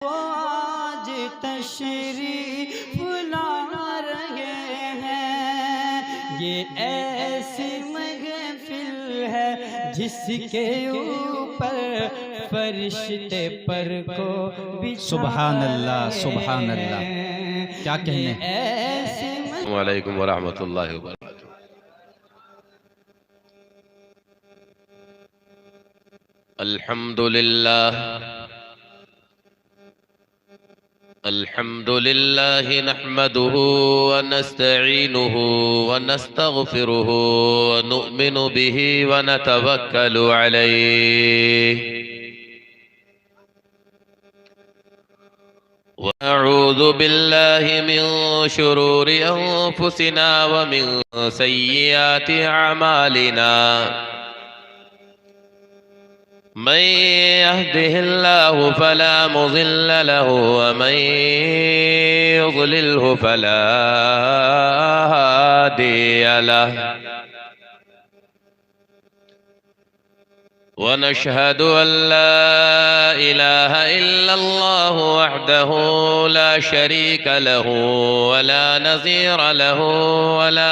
आज तशरीफ ला रहे हैं, ये ऐसी महफिल है जिसके ऊपर फरिश्ते पर को बिछा सुभान अल्लाह, सुभान अल्लाह। क्या कहने। वालेकुम वरहमतुल्लाहि वबरकातुहू। अल्हम्दुलिल्लाह अल्हम्दुलिल्लाह नहमदुहु व नस्तईनुहु व नस्तगफिरुहु व नुअमिनु बिही व नतवक्कलु अलैहि व नऊज़ु बिल्लाहि मिन शुरूरि अनफुसिना व मिन सय्यिआति अमालिना। मन यहदिहिल्लाहु फला मुज़िल्ल लहु व मन युज़लिल्हु फला हादिय लहु। व नशहदु अन ला इलाहा इल्लल्लाहु वहदहु ला शरीक लहु व ला नज़ीर लहु व ला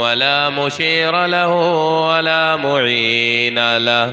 वला मुशीर लहु वला मुईन लहु।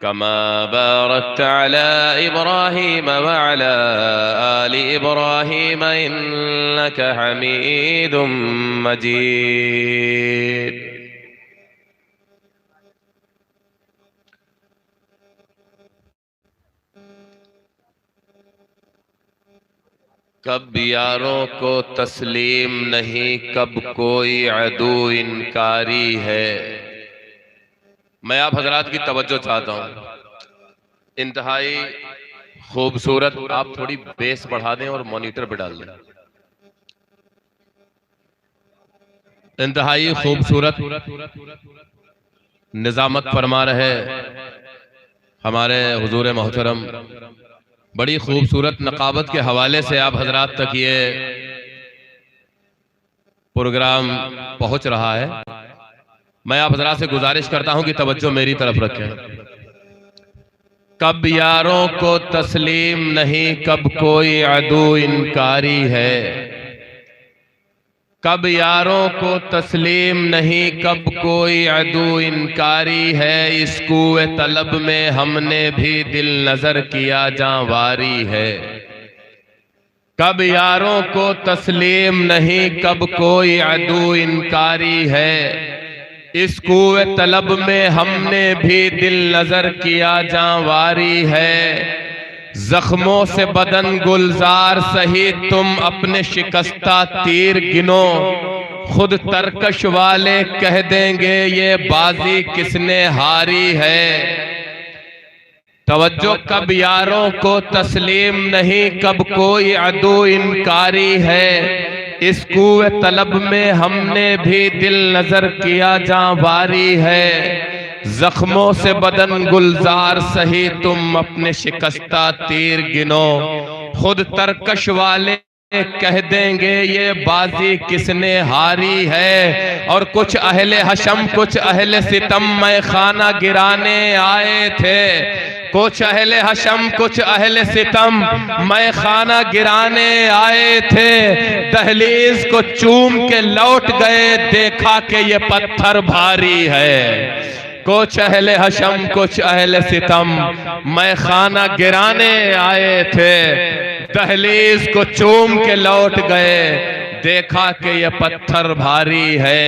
कमा बारकत अला इब्राहीम व अला आलि इब्राहीम इन्नक हमीदुम मजीद। कब यारों को तस्लीम नहीं, कब कोई अदू इनकारी है। मैं आप हजरात की तवज्जो चाहता हूँ, इंतहाई खूबसूरत। आप थोड़ी बेस बढ़ा दें और मॉनिटर पे डाल दें। इंतहाई खूबसूरत निजामत फरमा रहे हमारे हुजूर मोहतरम। बड़ी खूबसूरत नकाबत के हवाले से आप हजरात तक ये प्रोग्राम पहुंच रहा है। मैं आप हजरात से गुजारिश करता हूं कि तवज्जो मेरी तरफ रखें। कब यारों को तस्लीम नहीं, कब कोई अदू इनकारी है। कब यारों को तस्लीम नहीं, कब कोई अदू इनकारी है। इस कुए तलब में हमने भी दिल नजर किया जांवारी है। कब यारों को तस्लीम नहीं, कब कोई अदू इनकारी है। इस कुए तलब में हमने भी दिल नजर किया जांवारी है। जख्मों से बदन गुलजार सही तुम अपने शिकस्ता तीर गिनो। खुद तरकश वाले कह देंगे ये बाजी किसने हारी है। तवज्जो, कब यारों को तस्लीम नहीं, कब कोई अदू इनकारी है। इस कुए तलब में हमने भी दिल नजर किया जांवारी है। जख्मों से बदन गुलजार सही तुम अपने शिकस्ता तीर गिनो। खुद तरकश वाले कह देंगे ये बाजी किसने हारी है। और कुछ अहले हशम कुछ अहले सितम मैं खाना गिराने आए थे। कुछ अहले हशम कुछ अहले सितम मैं खाना गिराने आए थे। दहलीज को चूम के लौट गए, देखा कि ये पत्थर भारी है। कुछ अहले हशम कुछ अहले सितम मैं खाना गिराने आए थे। दहलीज को चूम के लौट गए, देखा कि ये पत्थर भारी है।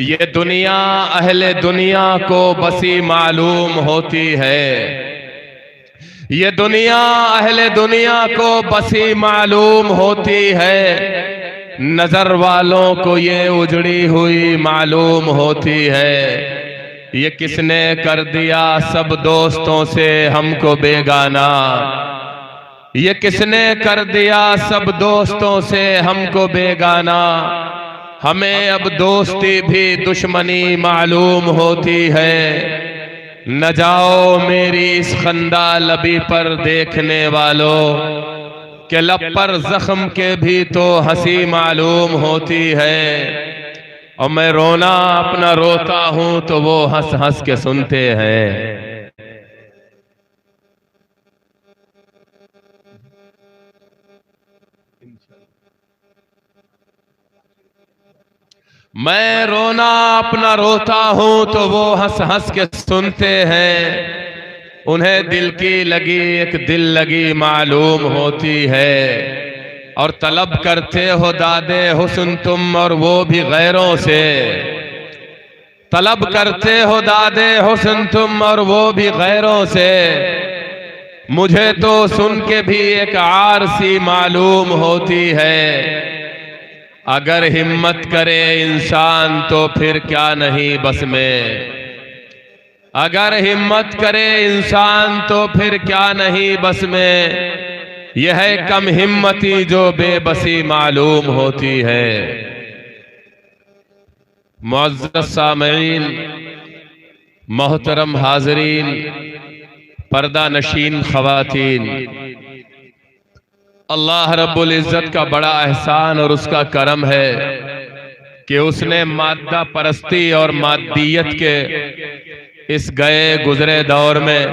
ये दुनिया अहले दुनिया को बसी मालूम होती है। ये दुनिया अहले दुनिया को बसी मालूम होती है। नजर वालों को ये उजड़ी हुई मालूम होती है। ये किसने कर दिया सब दोस्तों से हमको बेगाना। ये किसने कर दिया सब दोस्तों से हमको बेगाना। हमें अब दोस्ती भी दुश्मनी मालूम होती है। न जाओ मेरी इस खंदा लबी पर देखने वालों के लब पर जख्म के भी तो हंसी मालूम होती है। और मैं रोना अपना रोता हूं तो वो हंस हंस के सुनते हैं। मैं रोना अपना रोता हूं तो वो हंस हंस के सुनते हैं। उन्हें दिल की लगी एक दिल लगी मालूम होती है। और तलब करते हो दादे हुस्न तुम और वो भी गैरों से। तलब करते हो दादे हुस्न तुम और वो भी गैरों से। मुझे तो सुन के भी एक आर सी मालूम होती है। अगर हिम्मत करे इंसान तो फिर क्या नहीं बस में। अगर हिम्मत करे इंसान तो फिर क्या नहीं बस में। यह है कम हिम्मती जो बेबसी मालूम होती है। मुअज़्ज़ज़ सामईन, मोहतरम हाज़रीन, पर्दा नशीन ख़वातीन, अल्लाह रब्बुल इज़्ज़त का बड़ा एहसान और उसका करम है कि उसने मादा परस्ती और मादियत के इस गए गुजरे दौर में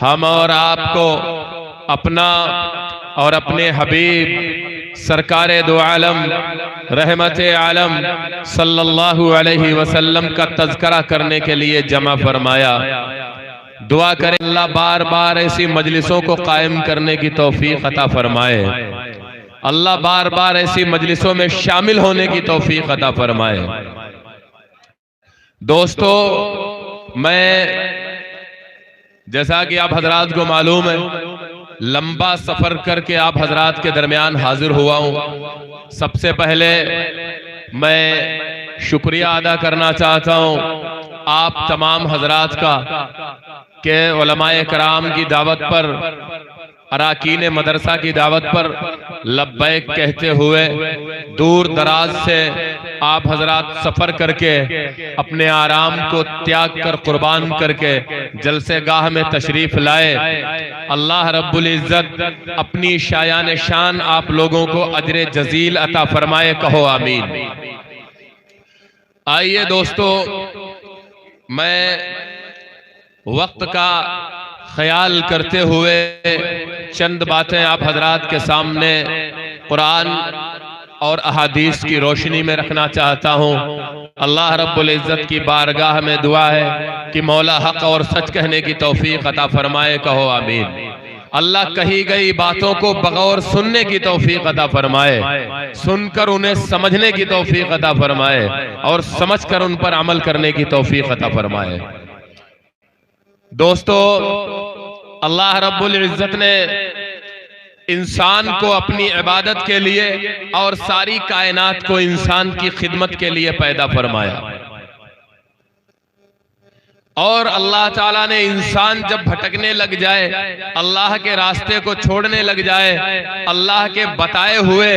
हम और आपको अपना और अपने हबीब सरकारे दो आलम रहमते आलम सल्लल्लाहु अलैहि वसल्लम का तज़किरा करने के लिए जमा फरमाया। दुआ करें अल्लाह बार बार ऐसी मजलिसों को कायम करने की तौफीक अता फरमाए। अल्लाह बार बार ऐसी मजलिसों में शामिल होने की तौफीक अता फरमाए। दोस्तों, मैं जैसा कि आप हजरात को मालूम है, लंबा सफर करके आप हजरात के दरमियान हाजिर हुआ हूं। सबसे पहले मैं शुक्रिया अदा करना चाहता हूं आप तमाम हजरात का के उलमाए कराम की दावत पर, अराकीन मदरसा की दावत पर लब्बैक कहते हुए दूर दराज से आप हजरात सफर करके अपने आराम को त्याग कर, कुर्बान करके जलसे गाह में तशरीफ लाए। अल्लाह रब्बुल इज्जत अपनी शायान शान आप लोगों को अजर जजील अता फरमाए, कहो आमीन। आइए दोस्तों, मैं वक्त का ख्याल करते हुए चंद बातें आप हजरात के सामने कुरान और अहादीस की रोशनी में रखना चाहता हूं। अल्लाह रब्बुल इज्जत की बारगाह में दुआ है कि मौला हक और सच कहने की तौफीक अता फरमाए, कहो आमीन। अल्लाह कही गई बातों को बगौर सुनने की तौफीक अता फरमाए, सुनकर उन्हें समझने की तौफीक अता फरमाए और समझकर उन पर अमल करने की तौफीक अता फरमाए। दोस्तों, अल्लाह रब्बुल इज्जत ने इंसान को अपनी इबादत के लिए और सारी कायनात को इंसान की खिदमत के लिए पैदा फरमाया। और अल्लाह ताला ने इंसान जब भटकने लग जाए, अल्लाह के रास्ते को छोड़ने लग जाए, अल्लाह के बताए हुए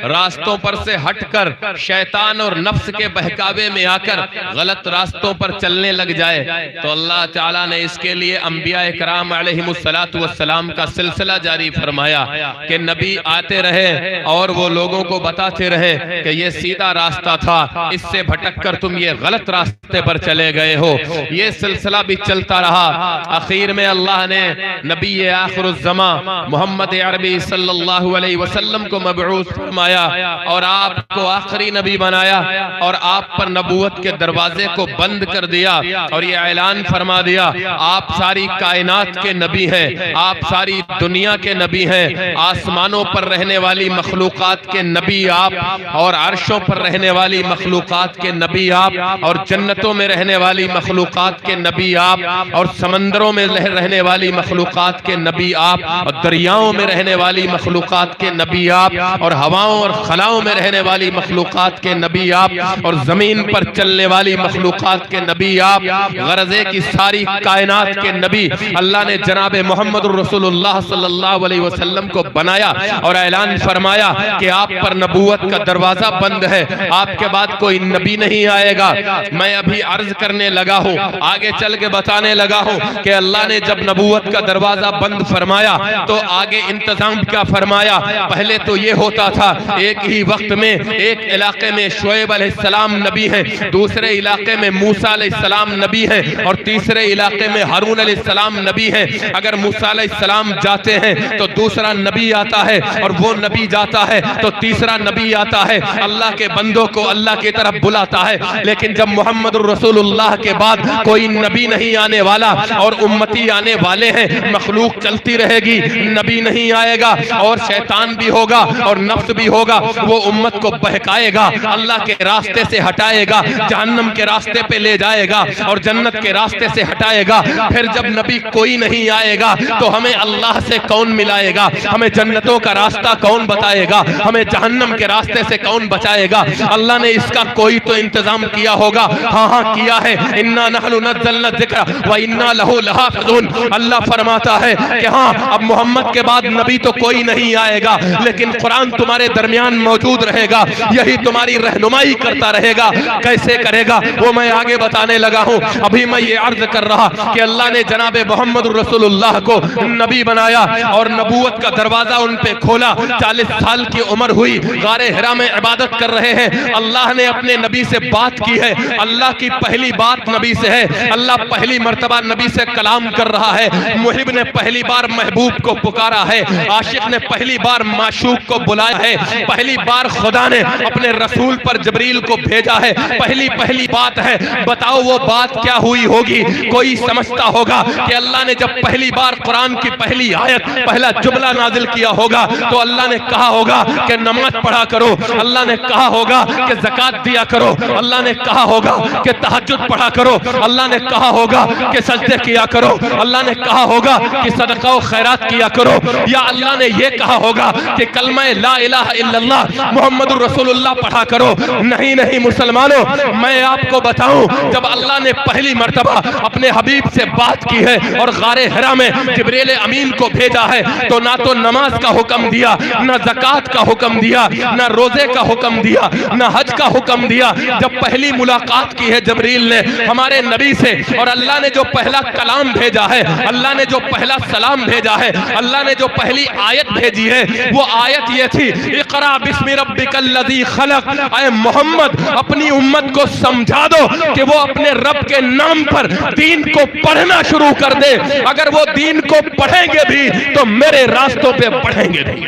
रास्तों पर से हटकर शैतान और नफ्स के बहकावे में आकर गलत रास्तों पर चलने लग जाए, तो अल्लाह ताला ने इसके लिए अंबिया इकराम अलैहिमुस्सलातु वस्सलाम का सिलसिला जारी फरमाया कि नबी आते रहे और वो लोगों को बताते रहे कि ये सीधा रास्ता था, इससे भटक कर तुम ये गलत रास्ते पर चले गए हो। ये सिलसिला भी चलता रहा। आखिर में अल्लाह ने नबी आखिरुज़्ज़मा मोहम्मद अरबी सल्लल्लाहु अलैहि वसल्लम को मबऊस फरमाया और आपको आखिरी नबी बनाया और आप पर नबूवत के दरवाजे को बंद कर दिया और ये ऐलान फरमा दिया, आप सारी कायनात के नबी हैं, आप सारी दुनिया के नबी हैं, आसमानों पर रहने वाली मखलूकात के नबी आप, और अर्शों पर रहने वाली मखलूकात के नबी आप, और जन्नतों में रहने वाली मखलूकात के नबी आप, और समंदरों में रहने वाली मखलूकात के नबी आप, और दरियाओं में रहने वाली मखलूकात के नबी आप, और हवाओं और खलाओं में रहने वाली मखलूकात के नबी आप, और जमीन पर चलने वाली मखलूकात के नबी आप। गरजे की सारी कायनात के नबी अल्लाह ने जनाब मोहम्मद रसूलुल्लाह सल्लल्लाहु अलैहि वसल्लम को बनाया और ऐलान फरमाया कि आप पर नबूवत का दरवाजा बंद है, आपके बाद कोई नबी नहीं आएगा। मैं अभी अर्ज करने लगा हूँ, आगे चल के बताने लगा हूँ कि अल्लाह ने जब नबूवत का दरवाजा बंद फरमाया तो आगे इंतजाम क्या फरमाया। पहले तो ये होता था एक ही वक्त में एक इलाके में शुएब अलैहिस्सलाम नबी हैं, दूसरे इलाके में मूसा अलैहिस्सलाम नबी हैं, और तीसरे इलाके में हारून अलैहिस्सलाम नबी हैं। अगर मूसा अलैहिस्सलाम जाते हैं तो दूसरा नबी आता है, और वो नबी जाता है तो तीसरा नबी आता है। अल्लाह के बंदों को अल्लाह की तरफ बुलाता है। लेकिन जब मोहम्मद रसूलुल्लाह के बाद कोई नबी नहीं आने वाला और उम्मती आने वाले हैं, मखलूक चलती रहेगी, नबी नहीं आएगा और शैतान भी होगा और नफ्स भी होगा, वो उम्मत को बहकाएगा, अल्लाह के रास्ते से हटाएगा, जहन्नम के रास्ते पे ले जाएगा और जन्नत के रास्ते से हटाएगा। फिर जब नबी कोई नहीं आएगा तो हमें अल्लाह से कौन मिलाएगा, हमें जन्नतों का रास्ता कौन बताएगा, हमें जहन्नम के रास्ते से कौन बचाएगा। अल्लाह ने इसका कोई तो इंतजाम किया होगा। हाँ हाँ किया है। इन्ना नहनु नज़्ज़लना ज़िक्र व इन्ना लहू लहाफ़िज़ून। अल्लाह फरमाता है कि हाँ, अब मोहम्मद के बाद नबी तो कोई नहीं आएगा, लेकिन कुरान तुम्हारे दरमियान मौजूद रहेगा, यही तुम्हारी रहनुमाई करता रहेगा। कैसे करेगा वो मैं आगे बताने लगा हूँ। अभी मैं ये अर्ज कर रहा कि अल्लाह ने जनाब मोहम्मद रसूलुल्लाह को नबी बनाया और नबूवत का दरवाजा उन पे खोला। 40 साल की उम्र हुई, गारे हिरा में इबादत कर रहे हैं। अल्लाह ने अपने नबी से बात की है। अल्लाह की पहली बात नबी से है, अल्लाह पहली मर्तबा नबी से कलाम कर रहा है। मुहिब ने पहली बार महबूब को पुकारा है, आशिक ने पहली बार माशूक को बुलाया है, पहली बार खुदा ने अपने रसूल पर जबरील को भेजा है। पहली बात है, बताओ वो बात क्या हुई होगी? कोई समझता होगा कि अल्लाह ने जब पहली बार कुरान की पहली आयत, पहला जुमला नाजिल किया होगा तो अल्लाह ने कहा होगा कि नमाज पढ़ा करो, अल्लाह ने कहा होगा कि ज़कात दिया करो, अल्लाह ने कहा होगा कि तहज्जुद पढ़ा करो, अल्लाह ने कहा होगा कि सजदे किया करो, अल्लाह ने कहा होगा कि सदका और खैरात किया करो, या अल्लाह ने यह कहा होगा कि कलमा ला इलाहा इल्लल्लाह मुहम्मदुर रसूलुल्लाह पढ़ा करो? नहीं नहीं मुसलमानों, मैं आपको बताऊं, जब अल्लाह ने पहली मर्तबा अपने हबीब से बात की है और गारे हिरा में जिब्रील अमीन को भेजा है, तो ना तो नमाज का हुक्म दिया, ना ज़कात का हुक्म दिया, ना रोजे का हुक्म दिया, ना हज का हुक्म दिया। जब पहली मुलाकात की है जिब्रील ने हमारे नबी से, और अल्लाह ने जो पहला कलाम भेजा है, अल्लाह ने जो पहला सलाम भेजा है, अल्लाह ने जो पहली आयत भेजी है, वो आयत ये थी, इक़रा बिस्मि रब्बिकल्लज़ी खलक़। ऐ मोहम्मद, अपनी उम्मत को समझा दो कि वो अपने रब के नाम पर दीन को पढ़ना शुरू कर दे। अगर वो दीन को पढ़ेंगे भी तो मेरे रास्तों पे पढ़ेंगे भी।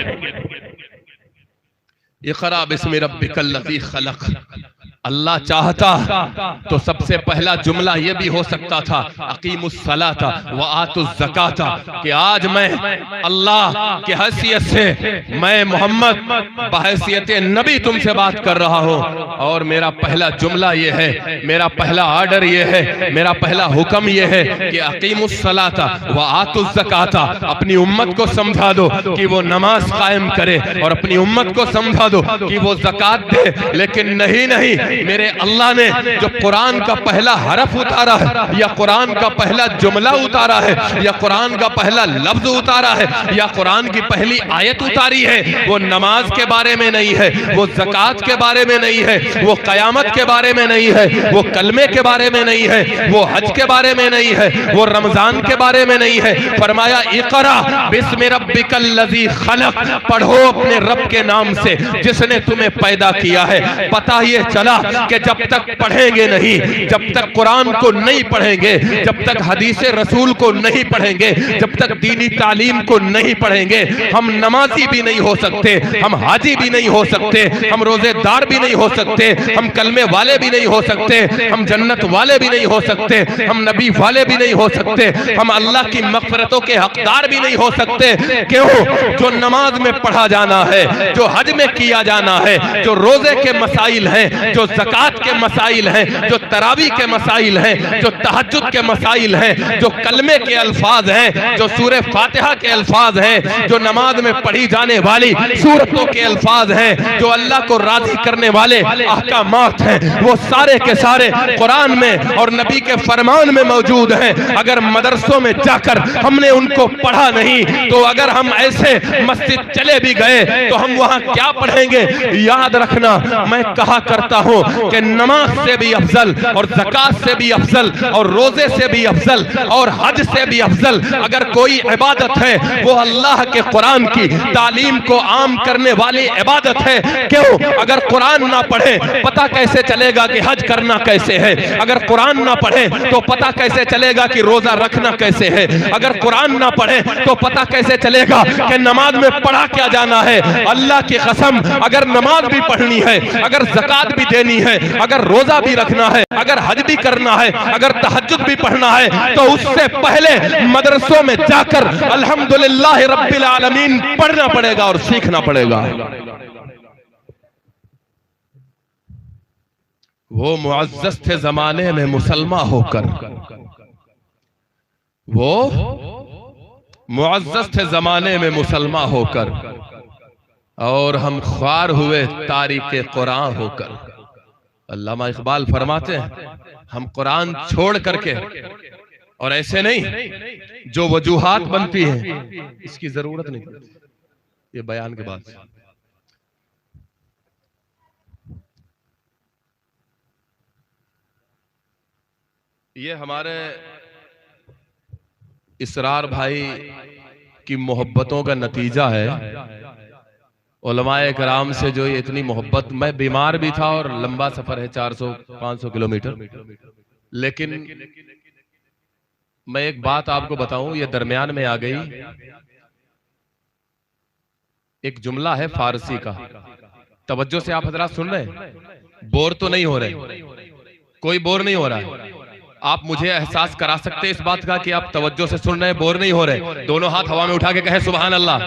इक़रा बिस्मि रब्बिकल्लज़ी खलक़। अल्लाह चाहता तो सबसे पहला जुमला यह भी हो सकता था, अकीमुस्सलाता व आतुज़ ज़काता, कि आज मैं अल्लाह की हैसियत से, मैं मोहम्मद बहैसियत नबी तुमसे बात कर रहा हूँ, और मेरा पहला जुमला यह है, मेरा पहला आर्डर यह है, मेरा पहला हुक्म यह है कि अकीमुस्सलाता व आतुज़ ज़काता। अपनी उम्मत को समझा दो कि वो नमाज कायम करे, और अपनी उम्मत को समझा दो कि वो ज़कात दे। लेकिन नहीं, मेरे अल्लाह ने जो कुरान का पहला हरफ उतारा है, या कुरान का पहला जुमला उतारा है, या कुरान का पहला लफ्ज उतारा है, या कुरान की पहली आयत उतारी है, वो नमाज के बारे में नहीं है, वो ज़कात के बारे में नहीं है, वो क़यामत के बारे में नहीं है, वो कलमे के बारे में नहीं है, वो हज के बारे में नहीं है, वो रमजान के बारे में नहीं है। फरमाया इक़रा बिस्मि रब्बिकल्लज़ी खलक़, पढ़ो अपने रब के नाम से जिसने तुम्हें पैदा किया है। पता ये चला कि जब तक पढ़ेंगे नहीं, जब तक कुरान को नहीं पढ़ेंगे, जब तक हदीस रसूल को नहीं पढ़ेंगे, जब तक दीनी तालीम को नहीं पढ़ेंगे, हम नमाजी भी नहीं हो सकते, हम हाजी भी नहीं हो सकते, हम रोजेदार भी नहीं हो सकते, हम कलमे वाले भी नहीं हो सकते, हम जन्नत वाले भी नहीं हो सकते, हम नबी वाले भी नहीं हो सकते, हम अल्लाह की मग़फ़िरतों के हकदार भी नहीं हो सकते। क्यों? जो नमाज में पढ़ा जाना है, जो हज में किया जाना है, जो रोजे के मसाइल हैं, जो ज़कात के मसाइल हैं, जो तरावी के मसाइल हैं, जो तहज्जुद के मसाइल हैं, जो कलमे के अल्फाज हैं, जो सूरह फातिहा के अल्फाज हैं, जो नमाज में पढ़ी जाने वाली सूरतों के अल्फाज हैं, जो अल्लाह को राज़ी करने वाले अहकामात हैं, वो सारे के सारे कुरान में और नबी के फरमान में मौजूद हैं। अगर मदरसों में जाकर हमने उनको पढ़ा नहीं, तो अगर हम ऐसे मस्जिद चले भी गए तो हम वहां क्या पढ़ेंगे? याद रखना, मैं कहा करता हूं कि नमाज से भी अफजल, और ज़कात से भी अफजल, और रोजे से भी अफजल, और हज से भी अफजल अगर कोई इबादत है, वो अल्लाह के कुरान की तालीम को आम करने वाली इबादत है। क्यों? अगर कुरान ना पढ़े पता कैसे चलेगा कि हज करना कैसे है? अगर कुरान ना पढ़े तो पता कैसे चलेगा कि रोजा रखना कैसे है? अगर कुरान ना पढ़े तो पता कैसे चलेगा कि नमाज में पढ़ा क्या जाना है? अल्लाह की कसम, अगर नमाज भी पढ़नी है, अगर ज़कात भी देनी है, अगर रोजा भी रखना है, अगर हज भी करना है, अगर तहज्जुद भी पढ़ना है, तो उससे पहले मदरसों में जाकर अल्हम्दुलिल्लाह रब्बिल आलमीन पढ़ना पड़ेगा और सीखना पड़ेगा। वो मुअज़्ज़ज़ थे जमाने में मुसलमान होकर, वो मुअज़्ज़ज़ थे जमाने में मुसलमान होकर, और हम ख्वार हुए तारीक़े कुरान होकर। अल्लामा इकबाल फरमाते हैं, हम कुरान छोड़ करके, और ऐसे नहीं जो वजूहात बनती हैं, इसकी जरूरत नहीं। ये बयान के बाद ये हमारे इसरार भाई की मोहब्बतों का नतीजा है। उलमाए कराम से जो ये इतनी मोहब्बत, मैं बीमार भी था और लंबा सफर है 400-500 किलोमीटर, लेकिन मैं एक बात आपको बताऊं, ये दरमियान में आ गई। एक जुमला है फारसी का, तवज्जो से आप हजरात सुन रहे हैं? बोर तो नहीं हो रहे? कोई बोर नहीं हो रहा है? आप मुझे एहसास करा सकते हैं इस बात का कि आप तवज्जो से सुन रहे हैं, बोर नहीं हो रहे? दोनों हाथ हवा में उठा के कहे सुभान अल्लाह।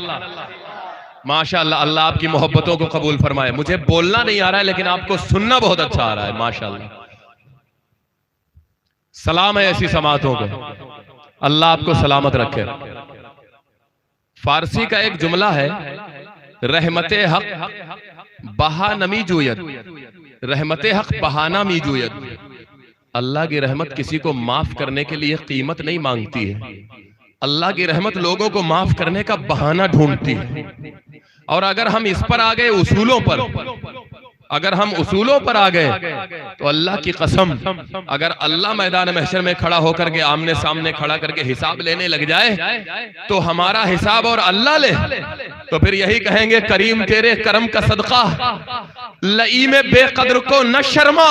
माशाअल्लाह, अल्लाह आपकी मोहब्बतों को कबूल फरमाए। मुझे बोलना नहीं आ रहा है लेकिन आपको सुनना बहुत अच्छा आ रहा है, माशाअल्लाह। सलाम है ऐसी समातों को, अल्लाह आपको सलामत रखे। फारसी का एक जुमला है, रहमते हक बहा नमी जूयत, रहमते हक बहाना मी जूयत। अल्लाह की रहमत किसी को माफ करने के लिए कीमत नहीं मांगती है, अल्लाह की रहमत लोगों को माफ करने का बहाना ढूंढती है। और अगर हम इस पर आ गए उसूलों पर, अगर हम उसूलों पर आ गए तो अल्लाह की कसम, अगर अल्लाह मैदान महशर में खड़ा होकर के आमने सामने खड़ा करके हिसाब लेने लग जाए तो हमारा हिसाब और अल्लाह ले तो फिर यही कहेंगे, करीम तेरे करम का सदका, लई में बेकदर को न शर्मा,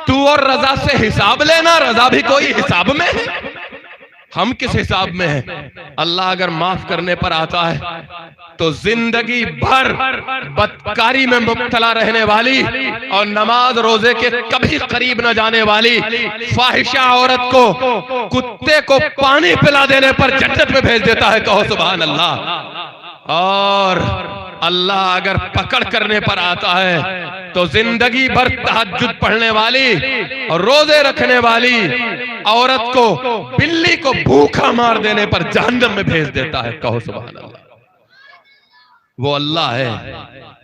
तू और रजा से हिसाब लेना, रजा भी कोई हिसाब में है, हम किस हिसाब में हैं? अल्लाह अगर माफ करने पर आता है तो जिंदगी भर बदकारी में मुब्तला रहने वाली और नमाज रोजे के कभी करीब न जाने वाली फाहिशा औरत को कुत्ते को पानी पिला देने पर जन्नत में भेज देता है, कहो सुभान अल्लाह। और अल्लाह अगर पकड़ करने पर आता है तो जिंदगी भर तहज्जुद पढ़ने वाली और रोजे रखने वाली औरत को, बिल्ली को भूखा मार देने पर जहन्नम में भेज देता है, कहो सुभान अल्लाह। वो अल्लाह है,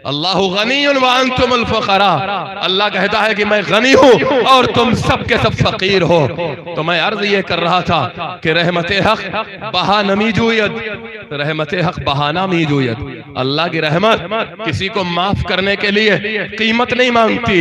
अल्लाहु गनीयुन व अंतुमुल फुकरा। अल्लाह कहता है कि मैं गनी हूं और तुम सब के सब फकीर हो। तो मैं अर्ज ये कर रहा था कि रहमते हक बहा नमी जूयत, रहमते हक बहाना मी जूयत। अल्लाह की रहमत किसी को माफ करने के लिए कीमत नहीं मांगती,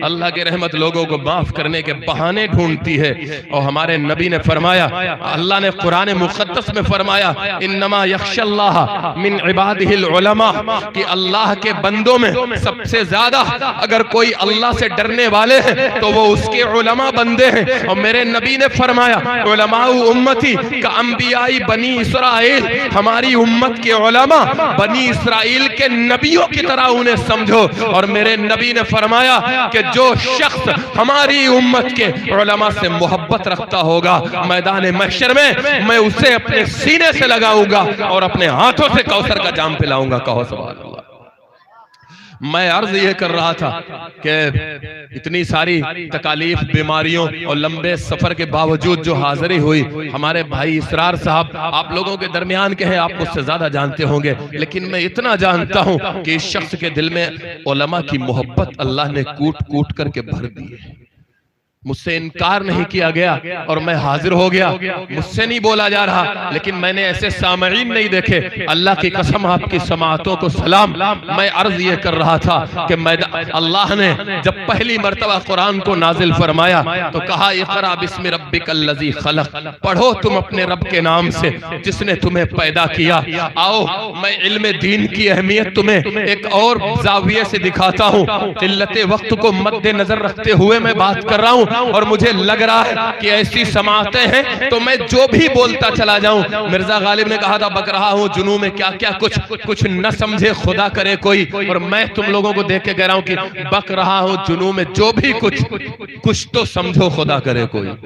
अल्लाह की रहमत लोगों को माफ करने के बहाने ढूंढती है। और हमारे नबी ने फरमाया, अल्लाह ने कुरान मुक़द्दस में फरमाया, इन्नमा यख्शल्लाह मिन इबादिहिल उलमा, कि अल्लाह के बंदों में सबसे ज्यादा अगर कोई अल्लाह से डरने वाले हैं तो वो उसके उलमा बंदे हैं। और मेरे नबी ने फरमाया, उलमाउ उम्मती का अंबियाई बनी इसराइल, हमारी उम्मत के उलमा बनी इसराइल के नबियों की तरह उन्हें समझो। और मेरे नबी ने फरमाया कि जो शख्स हमारी उम्मत के उलमा से मोहब्बत रखता होगा, मैदान महशर में मैं उसे अपने सीने से लगाऊंगा और अपने हाथों से कौसर का जाम पिलाऊंगा, कहो सुभान अल्लाह। मैं अर्ज ये कर रहा था कि इतनी सारी तकालीफ, बीमारियों और लंबे सफर के बावजूद जो हाजिरी हुई, हमारे भाई इसरार साहब आप लोगों के दरमियान के हैं, आप मुझसे ज्यादा जानते होंगे, लेकिन मैं इतना जानता हूं कि इस शख्स के दिल में उलमा की मोहब्बत अल्लाह ने कूट कूट करके भर दी है। मुझसे इनकार नहीं किया गया और मैं हाजिर हो गया, मुझसे नहीं बोला जा रहा, लेकिन मैंने ऐसे सामईन नहीं देखे। अल्लाह की कसम, आपकी समातों को सलाम। मैं अर्ज ये कर रहा था कि अल्लाह ने जब पहली मर्तबा कुरान को नाजिल फरमाया तो कहा, इक़रा बिस्मि रब्बिकल लज़ी खलक़, पढ़ो तुम अपने रब के नाम से जिसने तुम्हें पैदा किया। आओ मैं इल्म दीन की अहमियत तुम्हें एक और ज़ाविये से दिखाता हूँ। क़िल्लत वक्त को मद्देनजर रखते हुए मैं बात कर रहा हूँ और मुझे लग रहा है कि ऐसी समातें हैं तो मैं जो भी बोलता चला जाऊं। मिर्जा गालिब ने कहा था, बक रहा हूं जुनू में क्या क्या कुछ न समझे खुदा करे कोई, और मैं तुम लोगों को देख के कह रहा हूं कि बक रहा हूं जुनू में जो भी कुछ तो समझो खुदा करे कोई।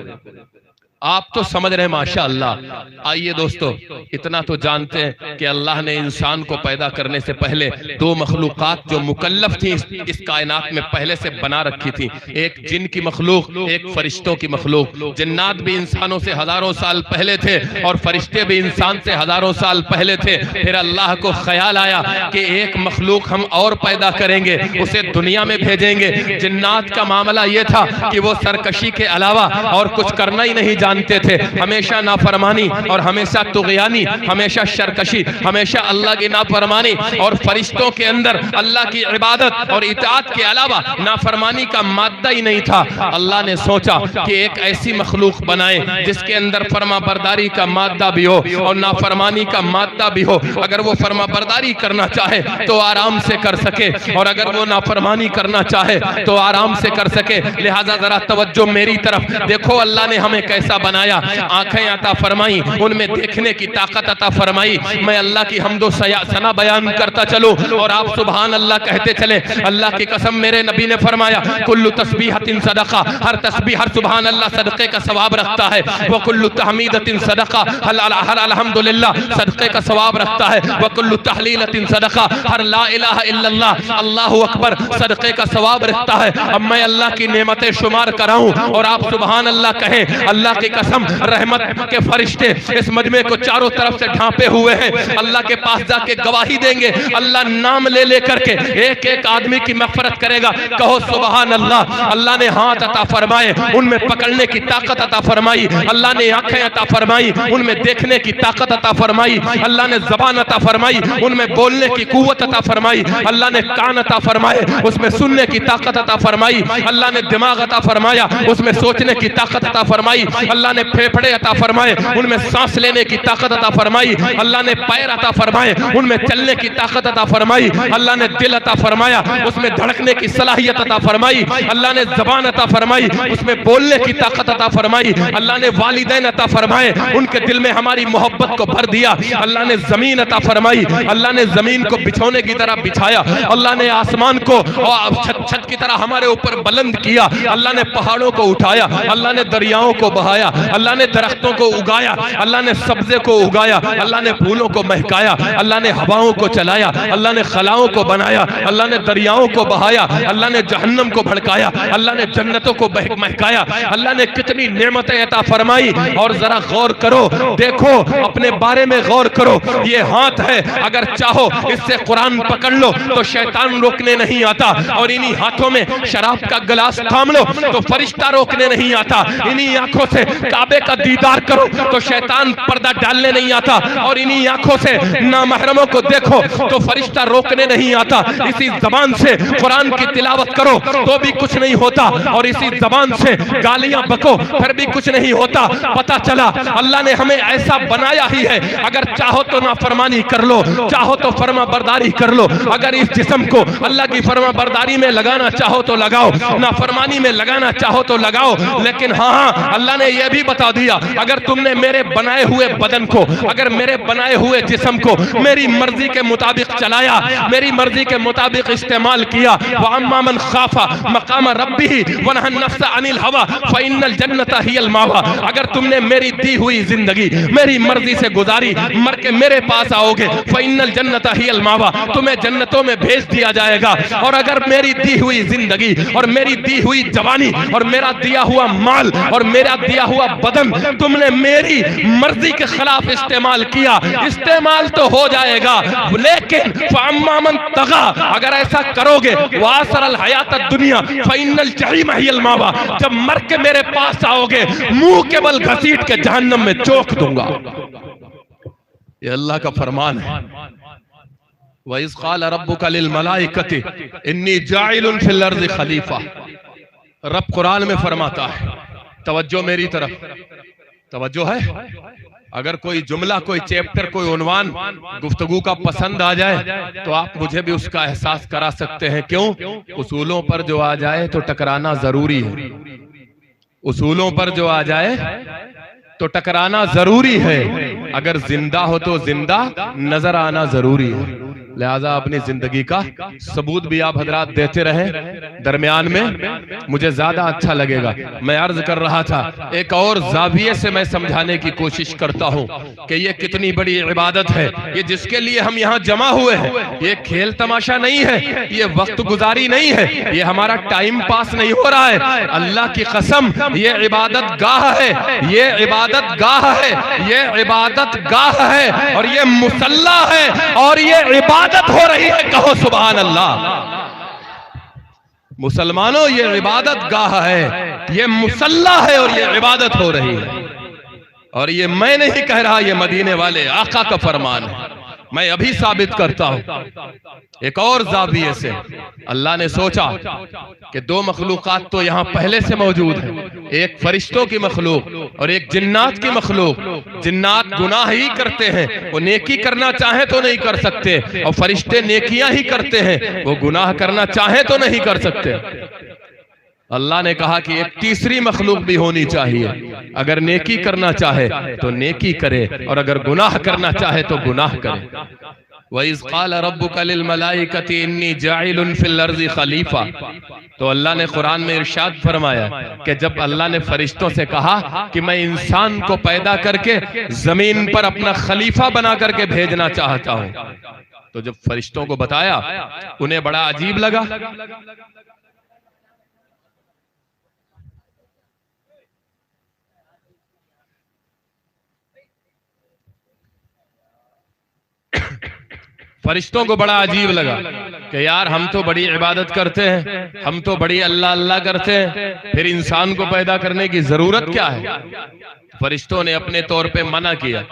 आप तो समझ रहे हैं माशाअल्लाह। आइए दोस्तों, इतना तो जानते हैं कि अल्लाह ने इंसान को पैदा करने से पहले दो मखलूक़ात जो मुकल्लफ थी इस कायनात में पहले से बना रखी थी, एक जिन की मखलूक, एक फरिश्तों की मखलूक। जिन्नात भी इंसानों से हजारों साल पहले थे और फरिश्ते भी इंसान से हजारों साल पहले थे। फिर अल्लाह को ख्याल आया कि एक मखलूक हम और पैदा करेंगे, उसे दुनिया में भेजेंगे। जिन्नात का मामला यह था कि वो सरकशी के अलावा और कुछ करना ही नहीं जानते थे, हमेशा नाफरमानी और हमेशा तुग़यानी, हमेशा शरकशी, हमेशा अल्लाह की नाफरमानी। और फरिश्तों के अंदर अल्लाह की इबादत और इताअत के अलावा नाफरमानी का मादा ही नहीं था। अल्लाह ने सोचा कि एक ऐसी मखलूक बनाए जिसके अंदर फरमा बरदारी का मादा भी हो और नाफरमानी का मादा भी हो। अगर वो फरमा बरदारी करना चाहे तो आराम से कर सके, और अगर वो नाफरमानी करना चाहे तो आराम से कर सके। लिहाजा जरा तवज्जो मेरी तरफ देखो, अल्लाह ने हमें कैसा कैसा बनाया, आंखें अता फरमाई, उनमें देखने की ताकत अता फरमाई। मैं अल्लाह की हम्दो सना बयान करता चलूं और आप सुभान अल्लाह कहते चले। अल्लाह की कसम, मेरे नबी ने फरमाया कुल्लु तस्बीहतिन सदका, हर तस्बीह हर सुभान अल्लाह सदक़े का सवाब रखता है। व कुल्लु तहमीदतिन सदका, हर अल्हम्दुलिल्लाह सदक़े का सवाब रखता है। व कुल्लु तहलीलतिन सदका, हर ला इलाहा इल्लल्लाह अल्लाहु अकबर सदक़े का सवाब रखता है। अब मैं अल्लाह की नेमतें शुमार कराऊं और आप सुभान अल्लाह कहें। अल्लाह की कसम, रहमत के फरिश्ते इस मजमे को चारों तरफ से ढांपे हुए हैं। अल्लाह के पास जाके गवाही देंगे। अल्लाह नाम ले लेकर के एक एक आदमी की मग़फ़िरत करेगा। कहो सुभान अल्लाह। अल्लाह ने हाथ अता फरमाए, उनमें पकड़ने की ताकत अता फरमाई। अल्लाह ने आंखें अता फरमाई, उनमें देखने की ताकत अता फरमाई। अल्लाह ने ज़बान अता फरमाई, उनमें बोलने की कुव्वत अता फरमाई। अल्लाह ने कान अता फरमाए, उसमें सुनने की ताकत अता फरमाई। अल्लाह ने दिमाग अता फरमाया, उसमें सोचने की ताकत अता फरमाई। अल्लाह ने फेफड़े अता फरमाए, उनमें सांस लेने की ताकत अता फरमाई। अल्लाह ने पैर अता फरमाए, उनमें चलने की ताकत अता फरमाई। अल्लाह ने दिल अता फरमाया, उसमें धड़कने की सलाहियत अता फरमाई। अल्लाह ने ज़बान अता फरमाई, उसमें बोलने की ताकत अता फरमाई। अल्लाह ने वालिदैन अता फरमाए, उनके दिल में हमारी मोहब्बत को भर दिया। अल्लाह ने ज़मीन अता फरमाई, अल्लाह ने ज़मीन को बिछौने की तरह बिछाया। अल्लाह ने आसमान को छत की तरह हमारे ऊपर बुलंद किया। अल्लाह ने पहाड़ों को उठाया, अल्लाह ने दरियाओं को बहाया, अल्लाह ने दरख्तों को उगाया, अल्लाह ने सब्जे को उगाया, अल्लाह ने फूलों को महकाया, अल्लाह ने हवाओं को चलाया, अल्लाह ने खलाओं को बनाया, अल्लाह ने दरियाओं को बहाया, अल्लाह ने जहन्नम को भड़काया, अल्लाह ने जन्नतों को महकाया। अल्लाह ने कितनी नेमतें अता फरमाई। और जरा गौर करो, देखो, अपने बारे में गौर करो। ये हाथ है, अगर चाहो इससे कुरान पकड़ लो तो शैतान रोकने नहीं आता। और इन्हीं हाथों में शराब का गिलास थाम लो तो फरिश्ता रोकने नहीं आता। इन्हीं आंखों से काबे का दीदार करो तो शैतान पर्दा डालने नहीं आता। और इन्हीं आंखों से नामहरमों को देखो तो फरिश्ता रोकने नहीं आता। इसी जबान से कुरान की तिलावत करो तो भी कुछ नहीं होता। और इसी जबान से गालियां बको फिर भी कुछ नहीं होता। पता चला अल्लाह ने हमें ऐसा बनाया ही है। अगर चाहो तो नाफरमानी कर लो, चाहो तो फर्मा बरदारी कर लो। अगर इस जिस्म को अल्लाह की फर्मा बरदारी में लगाना चाहो तो लगाओ, नाफरमानी में लगाना चाहो तो लगाओ। लेकिन हाँ, अल्लाह ने यह भी बता दिया, अगर तुमने मेरे बनाए हुए बदन को, अगर मेरे बनाए हुए जिस्म को मेरी मर्जी के मुताबिक चलाया, मेरी मर्जी के मुताबिक इस्तेमाल किया, व अम्मा मन खाफा मकाम रब्बिही व नहा नफ्स अनिल हवा फ़इन्नल जन्नता हियल मावा। अगर तुमने मेरी दी हुई जिंदगी मेरी मर्जी से गुजारी, मर के मेरे पास आओगे, फ़इन्नल जन्नता हियल मावा, तुम्हें जन्नतों में भेज दिया जाएगा। और अगर मेरी दी हुई जिंदगी और मेरी दी हुई जवानी और मेरा दिया हुआ माल और मेरा दिया हुआ बदन तुमने मेरी मर्जी के खिलाफ इस्तेमाल किया, इस्तेमाल तो हो जाएगा, लेकिन फ़अम्मा मन तग़ा, अगर ऐसा करोगे वासरल हयात दुनिया फ़इन्नल जहीम हियल मावा, जब मर के मेरे पास आओगे मुंह के बल घसीट के जहन्नम में चोक दूंगा। ये अल्लाह का फरमान है। व इज़ क़ाल रब्बुका लिल मलाइकति इन्नी जाइलुन फिल अर्ज़ि खलीफा। रब कुरान में फरमाता है, तवज्जो मेरी तरफ, तवज्जो है। अगर कोई जुमला, कोई चैप्टर, कोई उन्वान गुफ्तगू का पसंद आ जाए तो आप मुझे भी उसका एहसास करा सकते हैं। क्यों? उसूलों पर जो आ जाए तो टकराना जरूरी है। उसूलों पर जो आ जाए तो टकराना जरूरी है। अगर जिंदा हो तो जिंदा नजर आना जरूरी है। लिहाजा अपनी जिंदगी का सबूत भी आप हजरात देते रहे। दरमियान में मुझे ज्यादा अच्छा लगेगा। मैं अर्ज कर रहा था, एक और जाविये से मैं समझाने की कोशिश करता हूं कि ये कितनी बड़ी इबादत है। ये जिसके लिए हम यहाँ जमा हुए हैं, ये खेल तमाशा नहीं है, ये वक्त गुजारी नहीं है, ये हमारा टाइम पास नहीं हो रहा है। अल्लाह की कसम, ये इबादत गाह है, ये इबादत गाह है, ये इबादत गाह है और ये मुसल्ला है और ये इबादत हो रही है। कहो सुभान अल्लाह। मुसलमानों, ये इबादत गाह है, ये मुसल्ला है और ये इबादत हो रही है। और ये मैं नहीं कह रहा, ये मदीने वाले आका का फरमान है। मैं अभी साबित करता हूं एक और जाविये से। अल्लाह ने सोचा कि दो मखलूकात तो यहां पहले से मौजूद है, एक फरिश्तों की मखलूक और एक जिन्नात की मखलूक। जिन्नात गुनाह ही करते हैं, वो नेकी करना चाहे तो नहीं कर सकते, और फरिश्ते नेकियां ही करते हैं, वो गुनाह करना चाहे तो नहीं कर सकते। अल्लाह ने कहा कि एक तीसरी मखलूक भी होनी चाहिए, अगर नेकी करना चाहे तो नेकी करे और अगर गुनाह करना चाहे तो गुनाह करे। वइज़ क़ाल रब्बुका लिल मलाइकति इन्नी जाइलुन फिल अर्ज़ि खलीफा। तो अल्लाह ने कुरान में इरशाद फरमाया कि जब अल्लाह ने फरिश्तों से कहा कि मैं इंसान को पैदा करके जमीन पर अपना खलीफा बना करके भेजना चाहता हूं, तो जब फरिश्तों को बताया उन्हें बड़ा अजीब लगा। फरिश्तों को बड़ा अजीब लगा कि यार हम तो बड़ी इबादत करते हैं, हम तो बड़ी अल्लाह अल्लाह करते हैं, फिर इंसान को पैदा करने की जरूरत क्या है। फरिश्तों ने अपने तौर पे मना किया,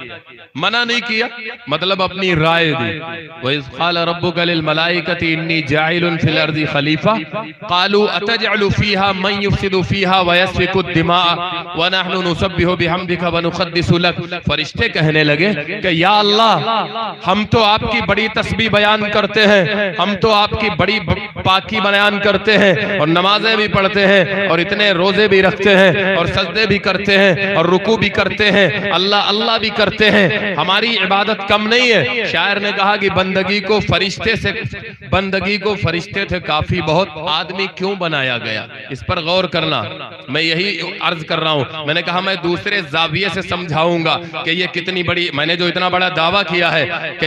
मना नहीं किया मतलब अपनी राय दी। वइज़ क़ाल रब्बुका लिल मलाइकति इन्नी जाइलुन फिल अर्ज़ि खलीफा क़ालू अतजअलु फ़ीहा मन युफ़सिदु फ़ीहा व यस्फ़िकु दिमाअ व नहनु नुसब्बिहु बिहम्दिका व नुक़द्दिसु लक। फरिश्ते कहने लगे कि या अल्लाह हम तो आपकी बड़ी तस्बीह बयान करते हैं, हम तो आपकी बड़ी पाकी बयान करते हैं और नमाजें भी पढ़ते हैं और इतने रोजे भी रखते हैं और सजदे भी करते हैं और रुकू भी करते हैं, अल्लाह अल्लाह भी करते हैं, हमारी इबादत कम नहीं है। शायर ने कहा कि बंदगी को फरिश्ते थे काफी, बहुत आदमी क्यों बनाया गया, इस पर गौर करना। मैं यही अर्ज कर रहा हूं। मैंने कहा मैं दूसरे जाविये से समझाऊंगा कि ये कितनी बड़ी, मैंने जो इतना बड़ा दावा किया है कि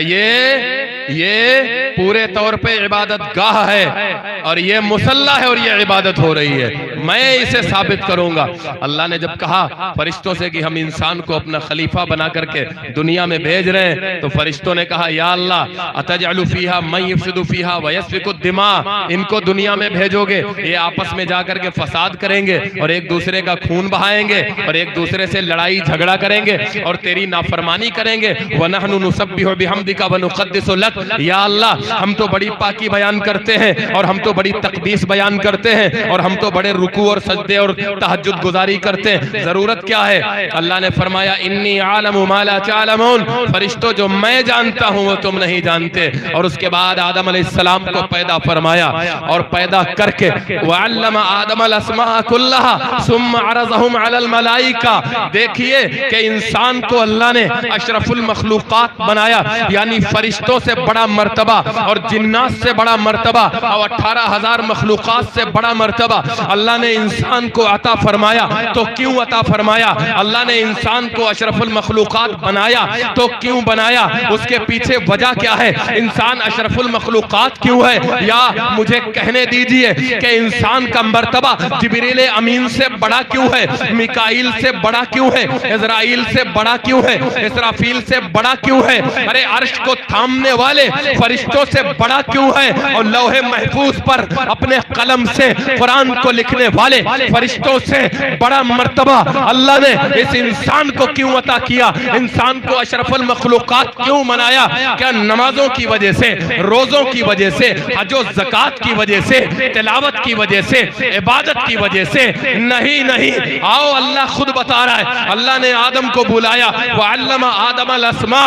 ये पूरे तौर पे इबादत गाह है और ये मुसल्ला है और ये इबादत हो रही है, मैं इसे साबित करूंगा। अल्लाह ने जब कहा फरिश्तों से कि हम इंसान को अपना खलीफा बना करके दुनिया में भेज रहे हैं, तो फरिश्तों ने कहा या अल्लाह अतजअलु फ़ीहा मन युफ़सिदु फ़ीहा व यस्फ़िकु दिमा, इनको दुनिया में भेजोगे ये आपस में जाकर के फसाद करेंगे और एक दूसरे का खून बहाएंगे और एक दूसरे से लड़ाई झगड़ा करेंगे और तेरी नाफरमानी करेंगे। व नहनु नुसब्बिहु बिहम्दिका व नुक़द्दिसु लक, या अल्लाह हम तो बड़ी पाकी बयान करते हैं और हम तो बड़ी तक़दीस बयान करते हैं और हम तो बड़े रुकू और सजदे और तहज्जुद गुजारी करते हैं, जरूरत क्या है। अल्लाह ने फरमाया इन्नी आलमु मा ला तालमून, फरिश्तों जो मैं जानता हूं वो तुम नहीं जानते। और उसके बाद आदम अलैहिस्सलाम को पैदा फरमाया और पैदा करके वअल्लम आदम अल अस्मा कुल्लहा सुम्मा अरज़हुम अलल मलाइका। देखिए कि इंसान को अल्लाह ने अशरफुल मखलूकात बनाया, यानी फरिश्तों से बड़ा मर्तबा और जिन्नात से बड़ा मर्तबा और 18,000 मखलूकात से बड़ा मर्तबा अल्लाह ने इंसान को अता फरमाया। तो क्यों अता फरमाया? अल्लाह ने इंसान को अशरफुल मखलूकात बनाया तो क्यों बनाया, उसके पीछे वजह क्या है, इंसान अशरफुल मखलूकात क्यों है। या मुझे कहने दीजिए कि इंसान का मर्तबा जिब्रील अमीन से बड़ा क्यों है, मिकाईल से बड़ा क्यों है, इज़राइल से बड़ा क्यों है, इसराफील से बड़ा क्यों है, अरे अर्श को थामने वाले फरिश्तों से बड़ा क्यों है, और लौहे महफूज पर अपने कलम से कुरान को लिखने वाले फरिश्तों से बड़ा मर्तबा अल्लाह ने इस इंसान को क्यों अता किया, इंसान को अशरफुल मखलूकात क्यों बनाया। क्या नमाजों की वजह से, रोजों की वजह से, हजो ज़कात की वजह से, तिलावत की वजह से, इबादत की वजह से? नहीं नहीं, आओ अल्लाह खुद बता रहा है। अल्लाह ने आदम को बुलाया वअल्लम आदम अल अस्मा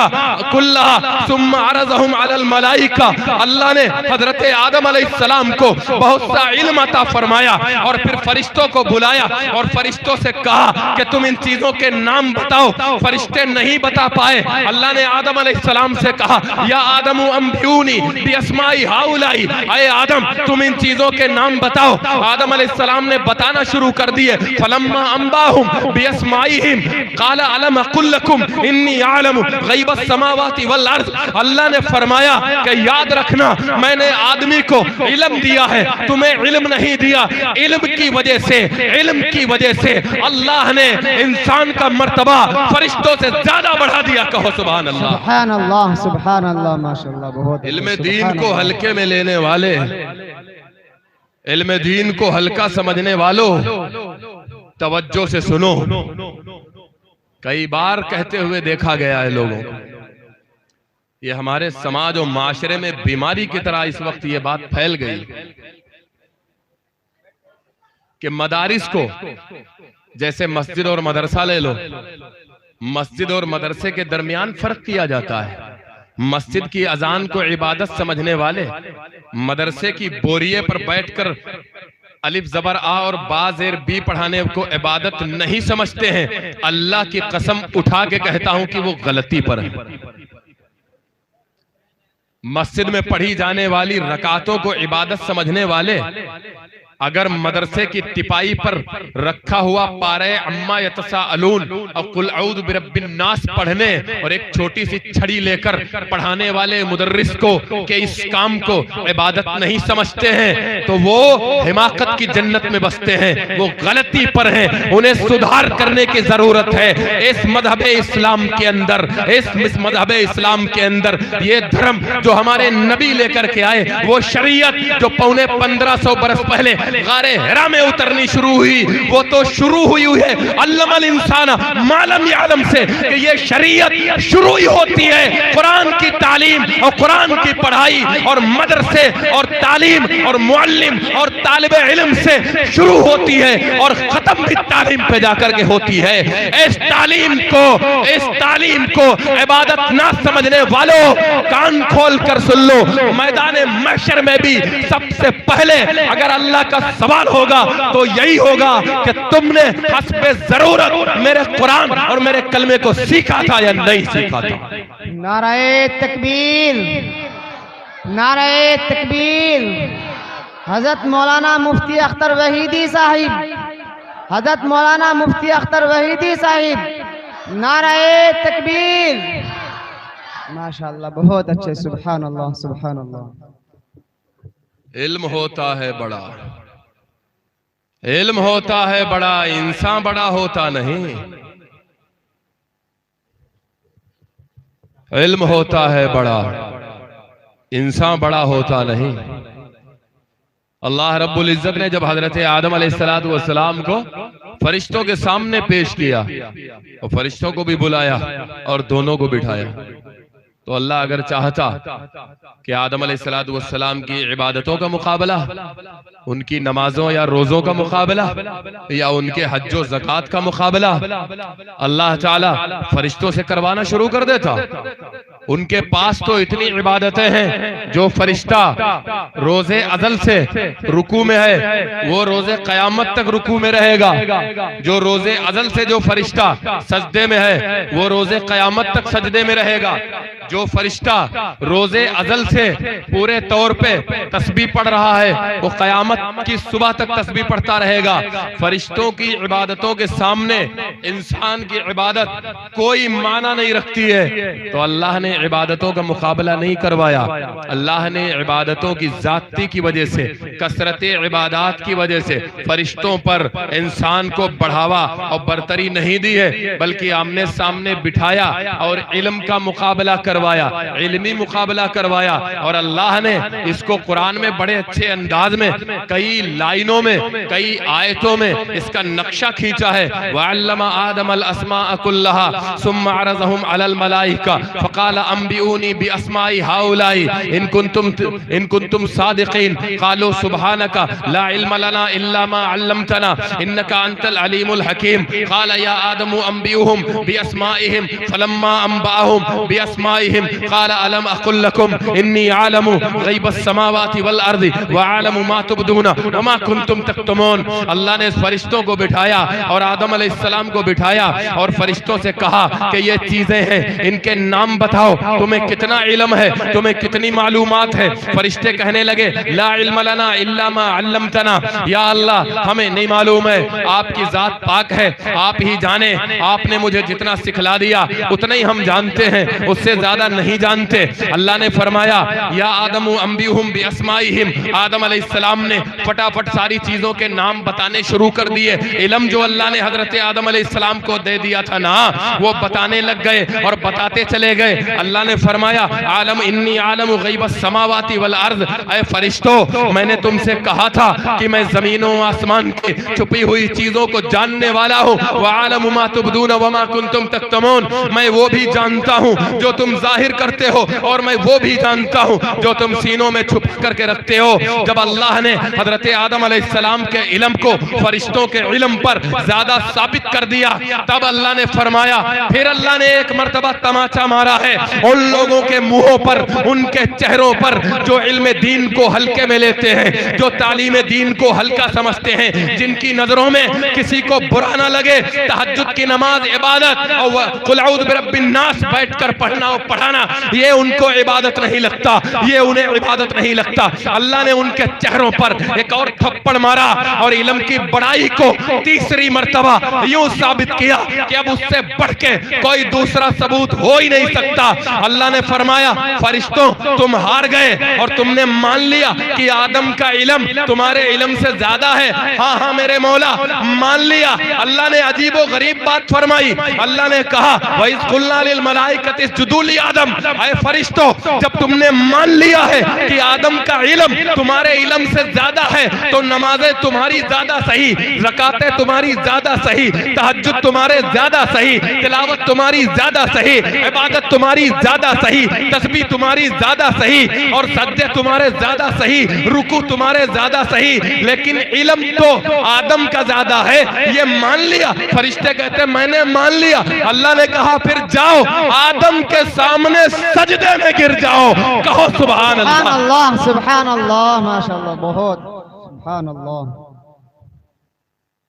कुल्लहा सुम्मा अरज़हुम अलल मलाइका। अल्लाह ने हजरत आदम अलैहिस्सलाम को बहुत सा इल्म अता फरमाया और फिर फरिश्तों को बुलाया और फरिश्तों से कहा कि तुम इन चीजों के नाम बताओ। फरिश्ते नहीं बता पाए। अल्लाह ने आदम अलैहिस्सलाम से कहा या आदम अंबिऊनी बिअस्माई हाउलाई, अय आदम तुम इन चीजों के नाम बताओ। आदम अलैहिस्सलाम ने बताना शुरू कर दिए। फलम्मा अंबाहुम बिअस्माइहिम क़ाला अलम अक़ुल लकुम इन्नी आलमु ग़ैबस समावाति वल अर्ज़। अल्लाह ने फरमाया कि याद रखना मैंने आदमी को इल्म दिया है, तुम्हें इल्म नहीं दिया। इल्म की वजह से अल्लाह ने इंसान का मर्तबा फरिश्तों से ज्यादा बढ़ा दिया। कहो सुभान अल्लाह, सुभान अल्लाह, सुभान अल्लाह, माशाअल्लाह। बहुत इल्म दीन को हल्के में लेने वाले, इल्म दीन को हल्का समझने वालों, तवज्जो से सुनो। कई बार कहते हुए देखा गया है लोगों को, ये हमारे समाज और माशरे में बीमारी की तरह इस वक्त ये बात फैल गई कि मदारिस को, जैसे मस्जिद और मदरसा ले लो, मस्जिद और मदरसे के दरमियान फर्क किया जाता है। मस्जिद की अजान को इबादत समझने वाले मदरसे की बोरिये पर बैठकर अलिफ ज़बर आ और बा ज़ेर बी पढ़ाने को इबादत नहीं समझते हैं, अल्लाह की कसम उठा के कहता हूं कि वो गलती पर है। मस्जिद में पढ़ी जाने वाली रकातों को इबादत समझने वाले अगर मदरसे की तिपाई पर रखा हुआ पारे अम्मा यतसाअलून और कुल औज़ु बिरब्बिन नास पढ़ने और एक छोटी सी छड़ी लेकर पढ़ाने वाले मुदर्रिस को के इस काम को इबादत नहीं समझते हैं तो वो हिमाकत की जन्नत में बसते हैं, वो गलती पर हैं, उन्हें सुधार करने की जरूरत है। इस मजहब इस्लाम के अंदर, इस मजहब इस्लाम के अंदर ये धर्म जो हमारे नबी लेकर के आए, वो शरीयत जो पौने 1500 बरस पहले गारे हिरा में उतरनी शुरू हुई, वो तो शुरू हुई है अल्लमल इंसान मालम यालम से कि ये शरीयत शुरू ही होती है कुरान की तालीम और कुरान की पढ़ाई और मदरसे और तालीम और मुअल्लिम और तालिब इल्म से शुरू होती है और खत्म भी तालीम पे जाकर के होती है। इस तालीम को इबादत ना समझने वालों, कान खोल कर सुन लो, मैदान महशर में भी सबसे पहले अगर अल्लाह का सवाल होगा तो यही होगा कि तुमने हस्बे जरूरत मेरे कुरान और मेरे कलमे को सीखा था या नहीं सीखा था। नाराए तकबीर, नाराए तकबीर। हजरत मौलाना मुफ्ती अख्तर वहीदी साहिब, हजरत मौलाना मुफ्ती अख्तर वहीदी साहिब, नाराए तकबीर। माशाअल्लाह, बहुत अच्छे, सुभान अल्लाह, सुभान अल्लाह। इल्म होता है बड़ा, इल्म होता है बड़ा, इंसान बड़ा होता नहीं। इल्म होता है बड़ा, इंसान बड़ा होता नहीं। अल्लाह रब्बुल इज्जत ने जब हजरत आदम अलैहिस्सलातु वस्सलाम को फरिश्तों के सामने पेश किया और फरिश्तों को भी बुलाया और दोनों को बिठाया, तो अल्लाह अगर चाहता कि आदम अलैहिस्सलातु वस्सलाम की इबादतों का मुकाबला, उनकी नमाजों या रोजों का मुकाबला या उनके हज्जो ज़कात का मुकाबला अल्लाह ताला फरिश्तों से करवाना शुरू कर देता। उनके पास तो इतनी इबादतें हैं, जो फरिश्ता रोजे अज़ल से रुकू में है वो रोजे क़यामत तक रुकू में रहेगा, जो रोजे अज़ल से जो फरिश्ता सजदे में है वो रोजे क़यामत तक सजदे में रहेगा, जो फरिश्ता रोजे अज़ल से पूरे तौर पे तस्बीह पढ़ रहा है वो क़यामत की सुबह तक तस्बीह पढ़ता रहेगा। फरिश्तों की इबादतों के सामने इंसान की इबादत कोई माना नहीं रखती है, तो अल्लाह ने इबादतों का मुकाबला नहीं करवाया। अल्लाह ने इबादतों की ज़ाती की वजह से, कसरत इबादत की वजह से फरिश्तों पर इंसान को बढ़ावा और बरतरी नहीं दी है, बल्कि आमने सामने बिठाया और इल्म का मुकाबला करवाया, इल्मी मुकाबला करवाया। और अल्लाह ने इसको कुरान में बड़े अच्छे अंदाज में, कई लाइनों में, कई आयतों में इसका नक्शा खींचा है। वअल्लमा आदम अल अस्माअ कुल्लहा सुम्मा अरज़हुम अलल मलाइका फ़क़ाल अंबिऊनी बि अस्माइ हाउलाई इन कुंतुम सादिक़ीन क़ालू सुब्हानका ला इल्म लना इल्ला मा अल्लमतना इन्नका अंतल अलीमुल हकीम। क़ाल या आदम अंबिऊहुम बि अस्माइहिम फ़लम्मा अंबअहुम बि अस्माइहिम क़ाल अलम अक़ुल लकुम इन्नी आलमु ग़ैबस समावाति वल अर्ज़ि व आलमु मा तुबदूना व मा कुंतुम तक्तुमून। अल्लाह ने फरिश्तों को बिठाया और आदम अलैहिस्सलाम को बिठाया और फरिश्तों से कहा कि ये चीजें हैं, इनके नाम बताओ, तुम्हें कितना इल्म है, तुम्हें कितनी मालूमात है। फरिश्ते कहने लगे ला इल्म लना इल्ला मा अल्लमतना, या अल्लाह हमें नहीं मालूम है, आपकी जात पाक है, आप ही जाने, आपने मुझे जितना सिखला दिया उतना ही हम जानते हैं, उससे ज्यादा नहीं जानते। अल्लाह ने फरमाया या आदमु अंबिहुम बि अस्माइहिम, आदम अलैहिस्सलाम ने फटाफट सारी चीजों के नाम बताने शुरू कर दिए। इल्म जो अल्लाह ने हजरत आदम अलैहिस्सलाम को दे दिया था ना, वो बताने लग गए और बताते चले गए। अल्लाह ने फरमाया आलम इन्नी आलम गैबस समावाति वल अर्ज़, ऐ फरिश्तों मैंने तुमसे कहा था कि मैं जमीनों आसमान की छुपी हुई चीजों को जानने वाला हूँ। व आलम मा तुबदून व मा कुंतुम तक्तमून, मैं वो भी जानता हूँ जो तुम जाहिर करते हो और मैं वो भी जानता हूँ जो तुम सीनों में छुप करके रखते हो। जब अल्लाह ने हजरत आदम अलैहिस्सलाम के इल्म को फरिश्तों के इल्म पर ज्यादा साबित कर दिया, तब अल्लाह ने फरमाया, फिर अल्लाह ने एक मर्तबा तमाचा मारा है उन लोगों के मुंहों पर, उनके चेहरों पर जो इल्म दीन को हल्के में लेते हैं, जो तालीम दीन को हल्का समझते हैं, जिनकी नजरों में किसी को बुरा ना लगे, तहज्जुद की नमाज इबादत और कुल औज़ु बिरब्बिन नास बैठकर पढ़ना और पढ़ाना ये उनको इबादत नहीं लगता, ये उन्हें इबादत नहीं लगता। अल्लाह ने उनके चेहरों पर एक और थप्पड़ मारा और इल्म की बड़ाई को तीसरी मर्तबा यूं साबित किया कि अब उससे बढ़ के कोई दूसरा सबूत हो ही नहीं सकता। अल्लाह ने फरमाया, फरिश्तों तुम हार गए और तुमने मान लिया कि आदम का इल्म तुम्हारे इल्म से ज्यादा है। हाँ हाँ मेरे मौला, मान लिया। अल्लाह ने अजीबो गरीब बात फरमाई। अल्लाह ने कहा, वइज़ कुल्ना लिल मलाइकति इसजुदू लि आदम, ऐ फरिश्तों जब तुमने मान लिया है कि आदम का इल्म तुम्हारे इल्म से ज्यादा है, तो नमाजें तुम्हारी ज्यादा सही, ज़कातें तुम्हारी ज्यादा सही, तहज्जुद तुम्हारे ज्यादा सही, तिलावत तुम्हारी ज्यादा सही, इबादत तुम्हारी ज्यादा सही, तस्बीह तुम्हारी ज्यादा सही और सज्दे तुम्हारे ज्यादा सही, रुकू तुम्हारे ज्यादा सही, लेकिन इल्म तो आदम का ज्यादा है, ये मान लिया। फरिश्ते कहते मैंने मान लिया। अल्लाह ने कहा फिर जाओ आदम के सामने सजदे में गिर जाओ, कहो सुभान अल्लाह। सुभान अल्लाह, माशाअल्लाह, बहुत सुभान अल्लाह।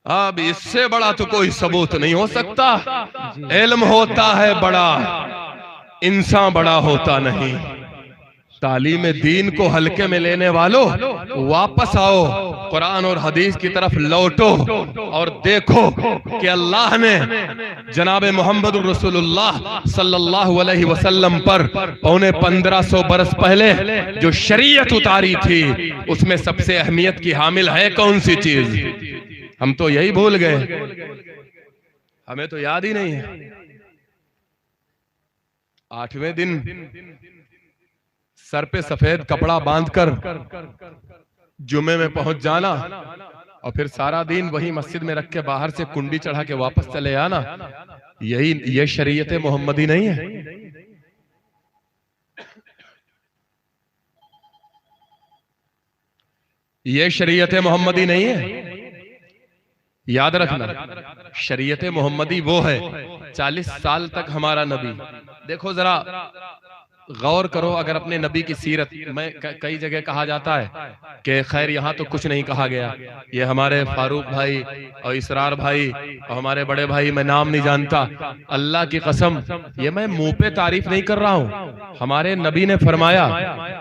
अब इससे बड़ा तो कोई सबूत नहीं हो सकता। इल्म होता है बड़ा, इंसान बड़ा होता नहीं। तालीम दीन को हल्के में लेने वालों, वापस आओ, कुरान और हदीस की तरफ लौटो और देखो कि अल्लाह ने जनाब मोहम्मद रसूलुल्लाह सल्लल्लाहु अलैहि वसल्लम पर 1500 बरस पहले जो शरीयत उतारी थी, उसमें सबसे अहमियत की हामिल है कौन सी चीज? हम तो यही भूल गए, हमें तो याद ही नहीं है। 8वें दिन सर पे सफेद कपड़ा बांधकर जुमे में पहुंच जाना और फिर सारा दिन वही मस्जिद में रख के बाहर से कुंडी चढ़ा के वापस चले आना, ये शरीयत मोहम्मदी नहीं है। ये शरीयत मोहम्मदी नहीं है। याद रखना, शरीयत मोहम्मदी वो है 40 साल तक हमारा नबी। देखो जरा गौर करो, अगर अपने नबी की सीरत में कई जगह कहा जाता है कि खैर यहाँ तो कुछ नहीं कहा गया, ये हमारे फारूक भाई और इसरार भाई और हमारे बड़े भाई, मैं नाम नहीं जानता, अल्लाह की कसम ये मैं मुंह पे तारीफ नहीं कर रहा हूँ। हमारे नबी ने फरमाया,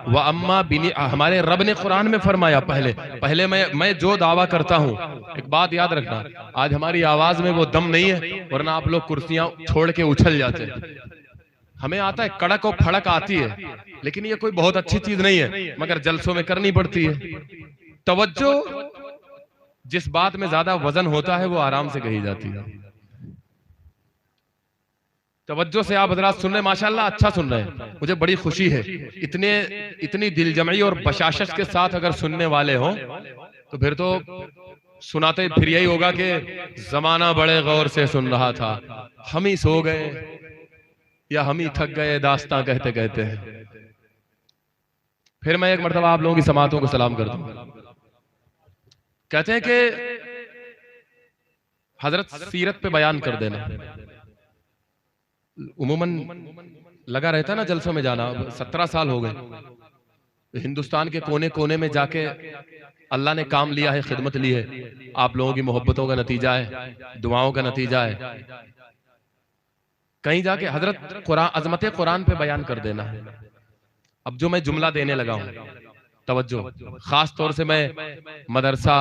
व अम्मा बिनी, हमारे रब ने कुरान में फरमाया, पहले मैं जो दावा करता हूँ, एक बात याद रखना, आज हमारी आवाज में वो दम नहीं है, वरना आप लोग कुर्सियां छोड़ के उछल जाते हैं। हमें आता है, कड़क और फड़क आती है, लेकिन ये कोई बहुत अच्छी चीज नहीं है, मगर जलसों में करनी पड़ती है। तवज्जो जिस बात में ज्यादा वजन होता है वो आराम से कही जाती है। तवज्जो से आप हजरात सुन रहे, माशाल्लाह अच्छा सुन रहे हैं, मुझे बड़ी खुशी है। इतनी दिलजमई और बशाशत के साथ अगर सुनने वाले हों तो फिर तो सुनाते फिर यही होगा कि जमाना बड़े गौर से सुन रहा था, हम ही सो गए या हम ही थक गए दास्तां कहते कहते हैं। फिर मैं एक मर्तबा आप लोगों की समातों को सलाम कर दूं। कहते हैं कि हजरत सीरत पे बयान कर देना, उमूमन लगा रहता ना जलसों में जाना। 17 साल हो गए, हिंदुस्तान के कोने कोने में जाके अल्लाह ने काम लिया है, खिदमत ली है। आप लोगों की मोहब्बतों का नतीजा है, दुआओं का नतीजा है। कहीं जाके हजरत अजमत कुरान पे बयान कर देना है। अब जो मैं जुमला देने लगा हूं, तवज्जो, खास तौर से मैं मदरसा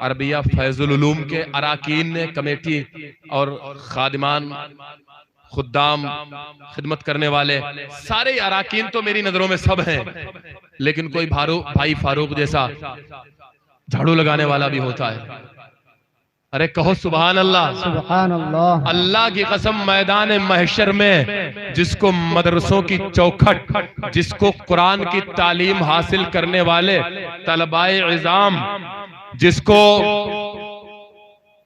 अरबिया फैजुल उलूम के अराकीन ने, कमेटी और खादिमान, खुद्दाम, खिदमत करने वाले सारे अराकीन तो मेरी नजरों में सब हैं, लेकिन कोई भाई फारूक जैसा झाड़ू लगाने वाला भी होता है। अरे कहो सुभान अल्लाह। सुभान अल्लाह। अल्लाह की कसम, मैदान महशर में जिसको मदरसों की चौखट, जिसको कुरान की तालीम हासिल करने वाले तलबाए इज़ाम, जिसको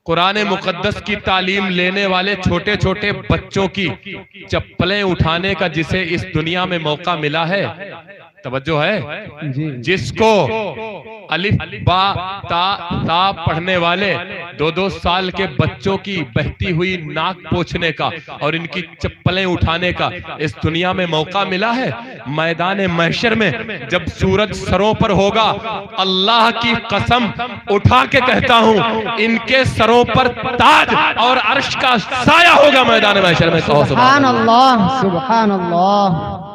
कुरान मुकद्दस की तालीम लेने वाले छोटे छोटे बच्चों की चप्पलें उठाने का जिसे इस दुनिया में मौका मिला है, तवज्जो है? जी जिसको अलिफ बा ता ता पढ़ने वाले 2-2 साल के बच्चों की बहती हुई नाक पोंछने का और इनकी चप्पलें उठाने का इस दुनिया में मौका मिला है। मैदान महशर में जब सूरज सरों पर होगा, अल्लाह की कसम उठा के कहता हूं, इनके सरों पर ताज और अर्श का साया होगा मैदान महशर में। कहो सुभान अल्लाह, सुभान अल्लाह।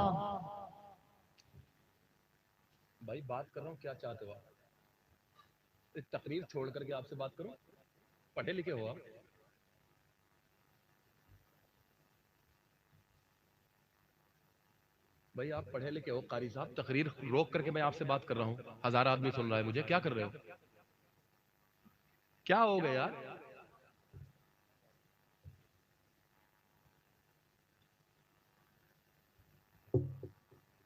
भाई बात कर रहा हूं, क्या चाहते हो आप? तकरीर छोड़ करके आपसे बात करूं? पढ़े लिखे हो आप? भाई आप पढ़े लिखे हो कारी साहब, तकरीर रोक करके मैं आपसे बात कर रहा हूं, 1000 आदमी सुन रहा है मुझे, क्या कर रहे हो? क्या हो गया यार?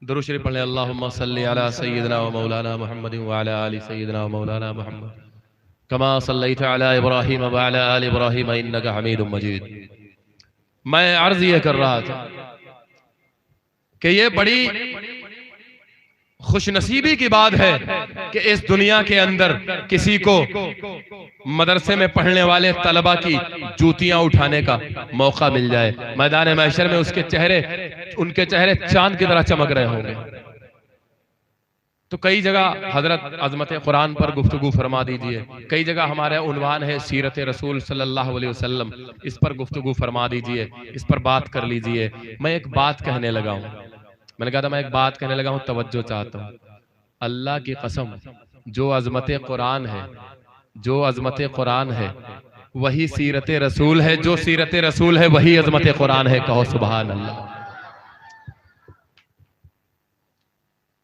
दुरूद शरीफ पढ़े। अल्लाहुम्मा सल्ली अला सय्यिदिना व मौलाना मुहम्मद व अला आलि सय्यिदिना व मौलाना मुहम्मद कमा सल्लैता अला इब्राहीम व अला आलि इब्राहीम इन्नका हमीदुम मजीद। मैं अर्ज ये कर रहा था कि ये बड़ी खुशनसीबी की बात है कि इस दुनिया के अंदर किसी को मदरसे में पढ़ने वाले तलबा की जूतियां उठाने का मौका मिल जाए। मैदान महशर में उनके चेहरे चांद की तरह चमक रहे होंगे। तो कई जगह हजरत अजमत कुरान पर गुफ्तगू फरमा दीजिए, कई जगह हमारा उन्वान है सीरत रसूल सल्लल्लाहु अलैहि वसल्लम, इस पर गुफ्तगू फरमा दीजिए, इस पर बात कर लीजिए। मैं एक बात कहने लगा हूं, मैंने कहा था मैं एक बात कहने लगा हूं, तवज्जो चाहता हूं। अल्लाह की कसम, जो अजमत कुरान है, जो अजमत कुरान है वही सीरत रसूल है, जो सीरत रसूल है वही अजमत कुरान है। कहो सुभान अल्लाह।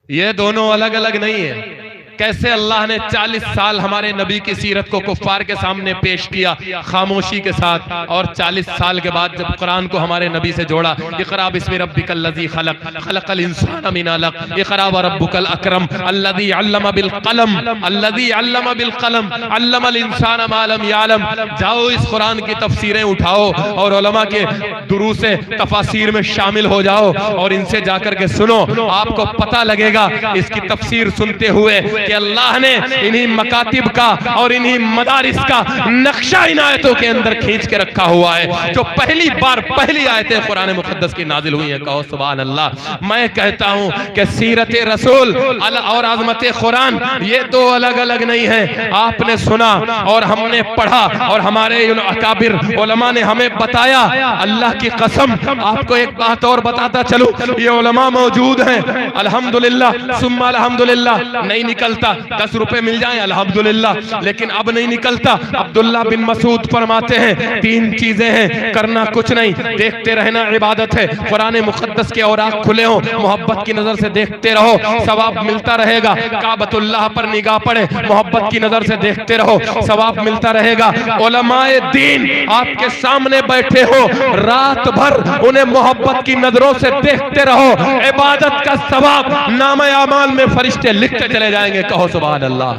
ये दोनों अलग अलग नहीं है। कैसे अल्लाह ने 40 साल हमारे नबी की सीरत को कुफ्फार के सामने पेश किया खामोशी के साथ, और 40 साल के बाद जब कुरान को हमारे नबी से जोड़ा, इक़रा बिस्मि रब्बिकल लज़ी खलक़ खलक़ल इंसान मिन अलक़ इक़रा व रब्बुकल अकरम अल्लज़ी अल्लम बिल क़लम अल्लज़ी अल्लम बिल क़लम अल्लमल इंसान मा लम यअलम। जाओ इस कुरान की तफसीरें उठाओ और उलमा के दुरूस तफासीर में शामिल हो जाओ और इनसे जाकर के सुनो, आपको पता लगेगा इसकी तफसीर सुनते हुए कि अल्लाह ने इन्हीं मकातिब का और इन्हीं मदारिस का नक्शा इन आयतों के अंदर खींच के रखा हुआ है। जो पहली बार पहली आयतें कुरान मुक़द्दस की नाजिल हुई हैं। कहो सुभान अल्लाह। मैं कहता हूं कि सीरत रसूल और आज़मत कुरान ये दो अलग अलग नहीं है। आपने सुना और हमने पढ़ा और हमारे अकाबिर उलमा ने हमें बताया। अल्लाह की कसम आपको एक बात और बताता चलूं, ये उलमा मौजूद हैं, अल्हम्दुलिल्लाह सुम्मा अल्हम्दुलिल्लाह। नहीं निकलता 10 रुपए मिल जाए अल्हम्दुलिल्लाह, लेकिन अब नहीं निकलता। अब्दुल्ला बिन मसूद फरमाते हैं 3 चीजें हैं, करना कुछ नहीं, देखते रहना इबादत है। कुरान मुक़द्दस के औराक खुले हो, मोहब्बत की नजर से देखते रहो, सवाब मिलता रहेगा। काबतुल्लाह पर निगाह पड़े, मोहब्बत की नजर से देखते रहो, सवाब मिलता रहेगा। उलमाए दीन आपके सामने बैठे हो, रात भर उन्हें मोहब्बत की नजरों से देखते रहो, इबादत का सवाब नामे अमाल में फरिश्ते लिखते चले जाएंगे। कहो सुभान अल्लाह।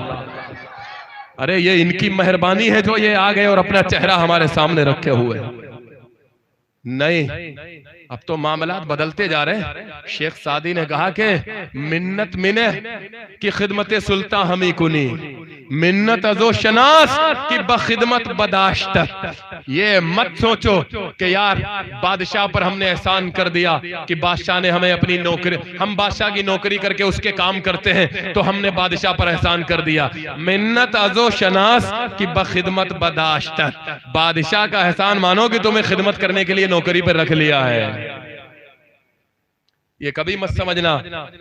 अरे ये इनकी मेहरबानी है जो ये आ गए और अपना चेहरा हमारे सामने रखे हुए। नहीं, अब तो मामलात बदलते जा रहे हैं। शेख सादी ने कहा कि मिन्नत मिने की खिदमत सुल्तान हमी कुनी, मिन्नत अजो शनास की बखिदमत बदाश्त। ये मत सोचो कि यार बादशाह पर हमने एहसान कर दिया कि बादशाह ने हमें अपनी नौकरी, हम बादशाह की नौकरी करके उसके काम करते हैं तो हमने बादशाह पर एहसान कर दिया। मिन्नत अजो शनास की बखिदमत बदाश्त। बादशाह का एहसान मानो कि तुम्हें खिदमत करने के लिए नौकरी पर रख लिया है। ये कभी मत समझना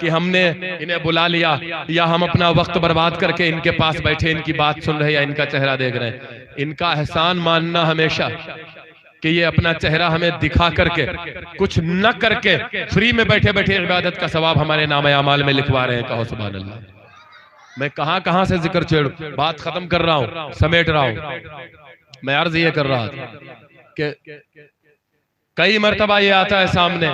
कि हमने इन्हें बुला लिया या हम अपना वक्त बर्बाद करके इनके पास बैठे इनकी बात सुन रहे या इनका चेहरा देख रहे हैं। इनका एहसान मानना हमेशा कि ये अपना चेहरा हमें दिखा करके, कुछ न करके, फ्री में बैठे बैठे इबादत का सवाब हमारे नामे अमाल में लिखवा रहे हैं। कहो सुभान अल्लाह। मैं कहां से जिक्र छेड़ू, बात खत्म कर रहा हूं, समेट रहा हूं। मैं अर्ज ये कर रहा था कि कई मर्तबा ये आता है सामने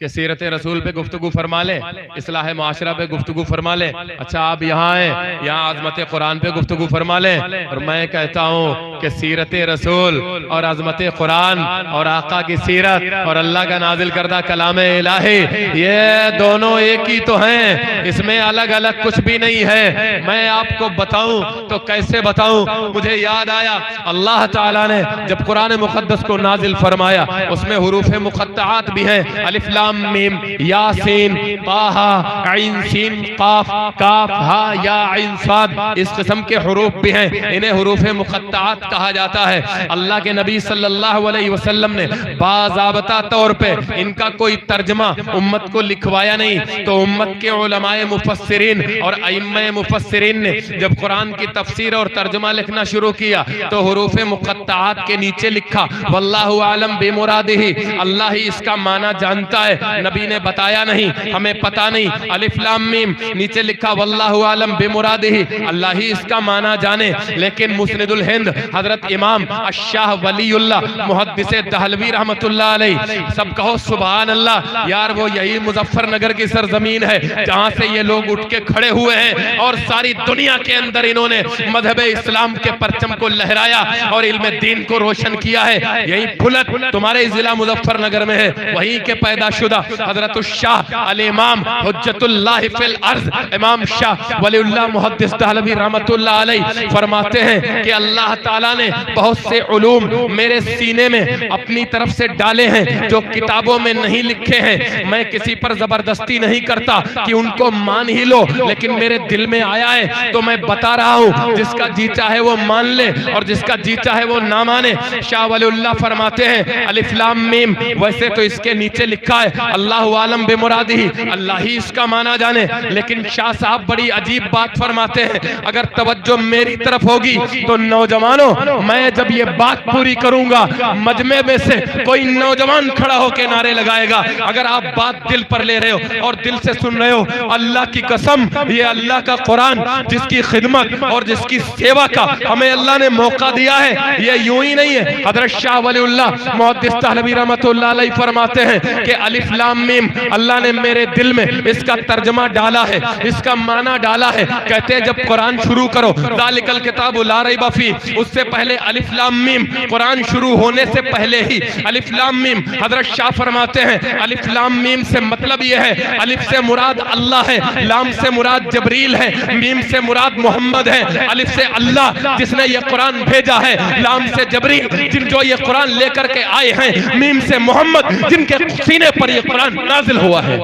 कि सीरत रसूल पे गुफ्तगू फरमा ले, इस्लाह माशरा पे गुफ्तगू फरमा ले। अच्छा आप यहाँ आए, यहाँ अजमत कुरान पे गुफ्तगू फरमा ले। और मैं कहता हूँ कि सीरत रसूल और अजमत कुरान और आका की सीरत और अल्लाह का नाजिल करदा कलाम इलाही, ये दोनों एक ही तो हैं, इसमें अलग अलग कुछ भी नहीं है। मैं आपको बताऊं तो कैसे बताऊं? मुझे याद आया अल्लाह ताला ने जब कुरान मुक़द्दस को नाजिल फरमाया, उसमें हुरूफ मुक़त्तआत भी हैं, अलिफ लाम मीम यासीन ताहा ऐन सीन काफ काफ हा या ऐन साद, इस किस्म के हुरूफ भी हैं। इन्हें हुरूफ मुक़त्तआत कहा जाता है। अल्लाह के नबी सल्लल्लाहु अलैहि वसल्लम ने बाज़ाबता तौर पे इनका कोई तर्जमा उम्मत को लिखवाया नहीं। तो उम्मत के उलमाए मुफस्सिरीन और अइम्मे मुफस्सिरीन ने जब कुरान की तफसीर और तर्जमा लिखना शुरू किया तो हुरूफ मुक़त्तआत के नीचे लिखा वल्लाहु आलम बिमुरादिही, अल्लाह ही इसका माना जानता है, नबी ने बताया नहीं, हमें पता नहीं। अलिफ लाम मीम नीचे लिखा वल्लाहु आलम बिमुरादिही, अल्लाह ही इसका माना जाने। लेकिन मुस्निदुल हिंद हजरत इमाम अशाह वलीउल्लाह मुहद्दिस दहलवी रहमतुल्लाह अलैहि, सब कहो सुभान अल्लाह। यार वो यही मुजफ्फरनगर की सरजमीन है जहां से ये लोग उठ के खड़े हुए हैं और सारी दुनिया के अंदर इन्होंने मजहब इस्लाम के परचम को लहराया और इल्म दीन को रोशन किया है। यही फुलत तुम्हारे जिला मुजफ्फरनगर में है, वहीं के पैदाशुदा हजरत शाह अल इमाम हुज्जतुल्लाह फिल अर्ज इमाम शाह वलीउल्लाह मुहद्दिस दहलवी रहमतुल्लाह अलैहि फरमाते हैं कि अल्लाह ताला ने बहुत से उलूम मेरे सीने में अपनी तरफ से डाले हैं जो किताबों में नहीं लिखे हैं। मैं किसी पर जबरदस्ती नहीं करता कि उनको मान ही लो, लेकिन मेरे दिल में आया है तो मैं बता रहा हूँ। जिसका जी चाहे वो मान ले और जिसका जी चाहे वो ना माने। शाह वलीउल्लाह फरमाते हैं अलिफ लाम मीम, वैसे तो इसके नीचे लिखा है अल्लाहु आलम बिमुरादिही, अल्लाह ही इसका माना जाने। लेकिन शाह साहब बड़ी अजीब बात फरमाते हैं, अगर तवज्जो मेरी तरफ होगी तो नौजवानों मैं जब ये बात पूरी करूंगा मजमे में से कोई नौजवान खड़ा होकर नारे लगाएगा। अगर आप बात दिल पर ले रहे हो और दिल से सुन रहे हो, अल्लाह की कसम ये अल्लाह का कुरान जिसकी खिदमत और जिसकी सेवा का हमें अल्लाह ने मौका दिया है, ये यूं ही नहीं है। हजरत शाह वलीउल्लाह मुहद्दिस दहलवी रहमतुल्लाह अलैहि फरमाते हैं कि अलिफ लाम मीम अल्लाह ने मेरे दिल में इसका तर्जमा डाला है, इसका माना डाला है। कहते हैं जब कुरान शुरू करो ज़ालिकल किताबु ला रैब फी, उससे पहले अलिफ लाम मीम, कुरान शुरू होने से पहले ही अलिफ लाम मीम। हजरत शाह फरमाते हैं अलिफ लाम मीम से मतलब यह है, अलिफ से मुराद अल्लाह है, लाम से मुराद जबरील है, मीम से मुराद मोहम्मद है। अलिफ से अल्लाह जिसने ये कुरान भेजा है, लाम से जबरील जिन जो ये कुरान लेकर के आए हैं, मीम से मोहम्मद जिनके सीने पर ये कुरान नाजिल हुआ है।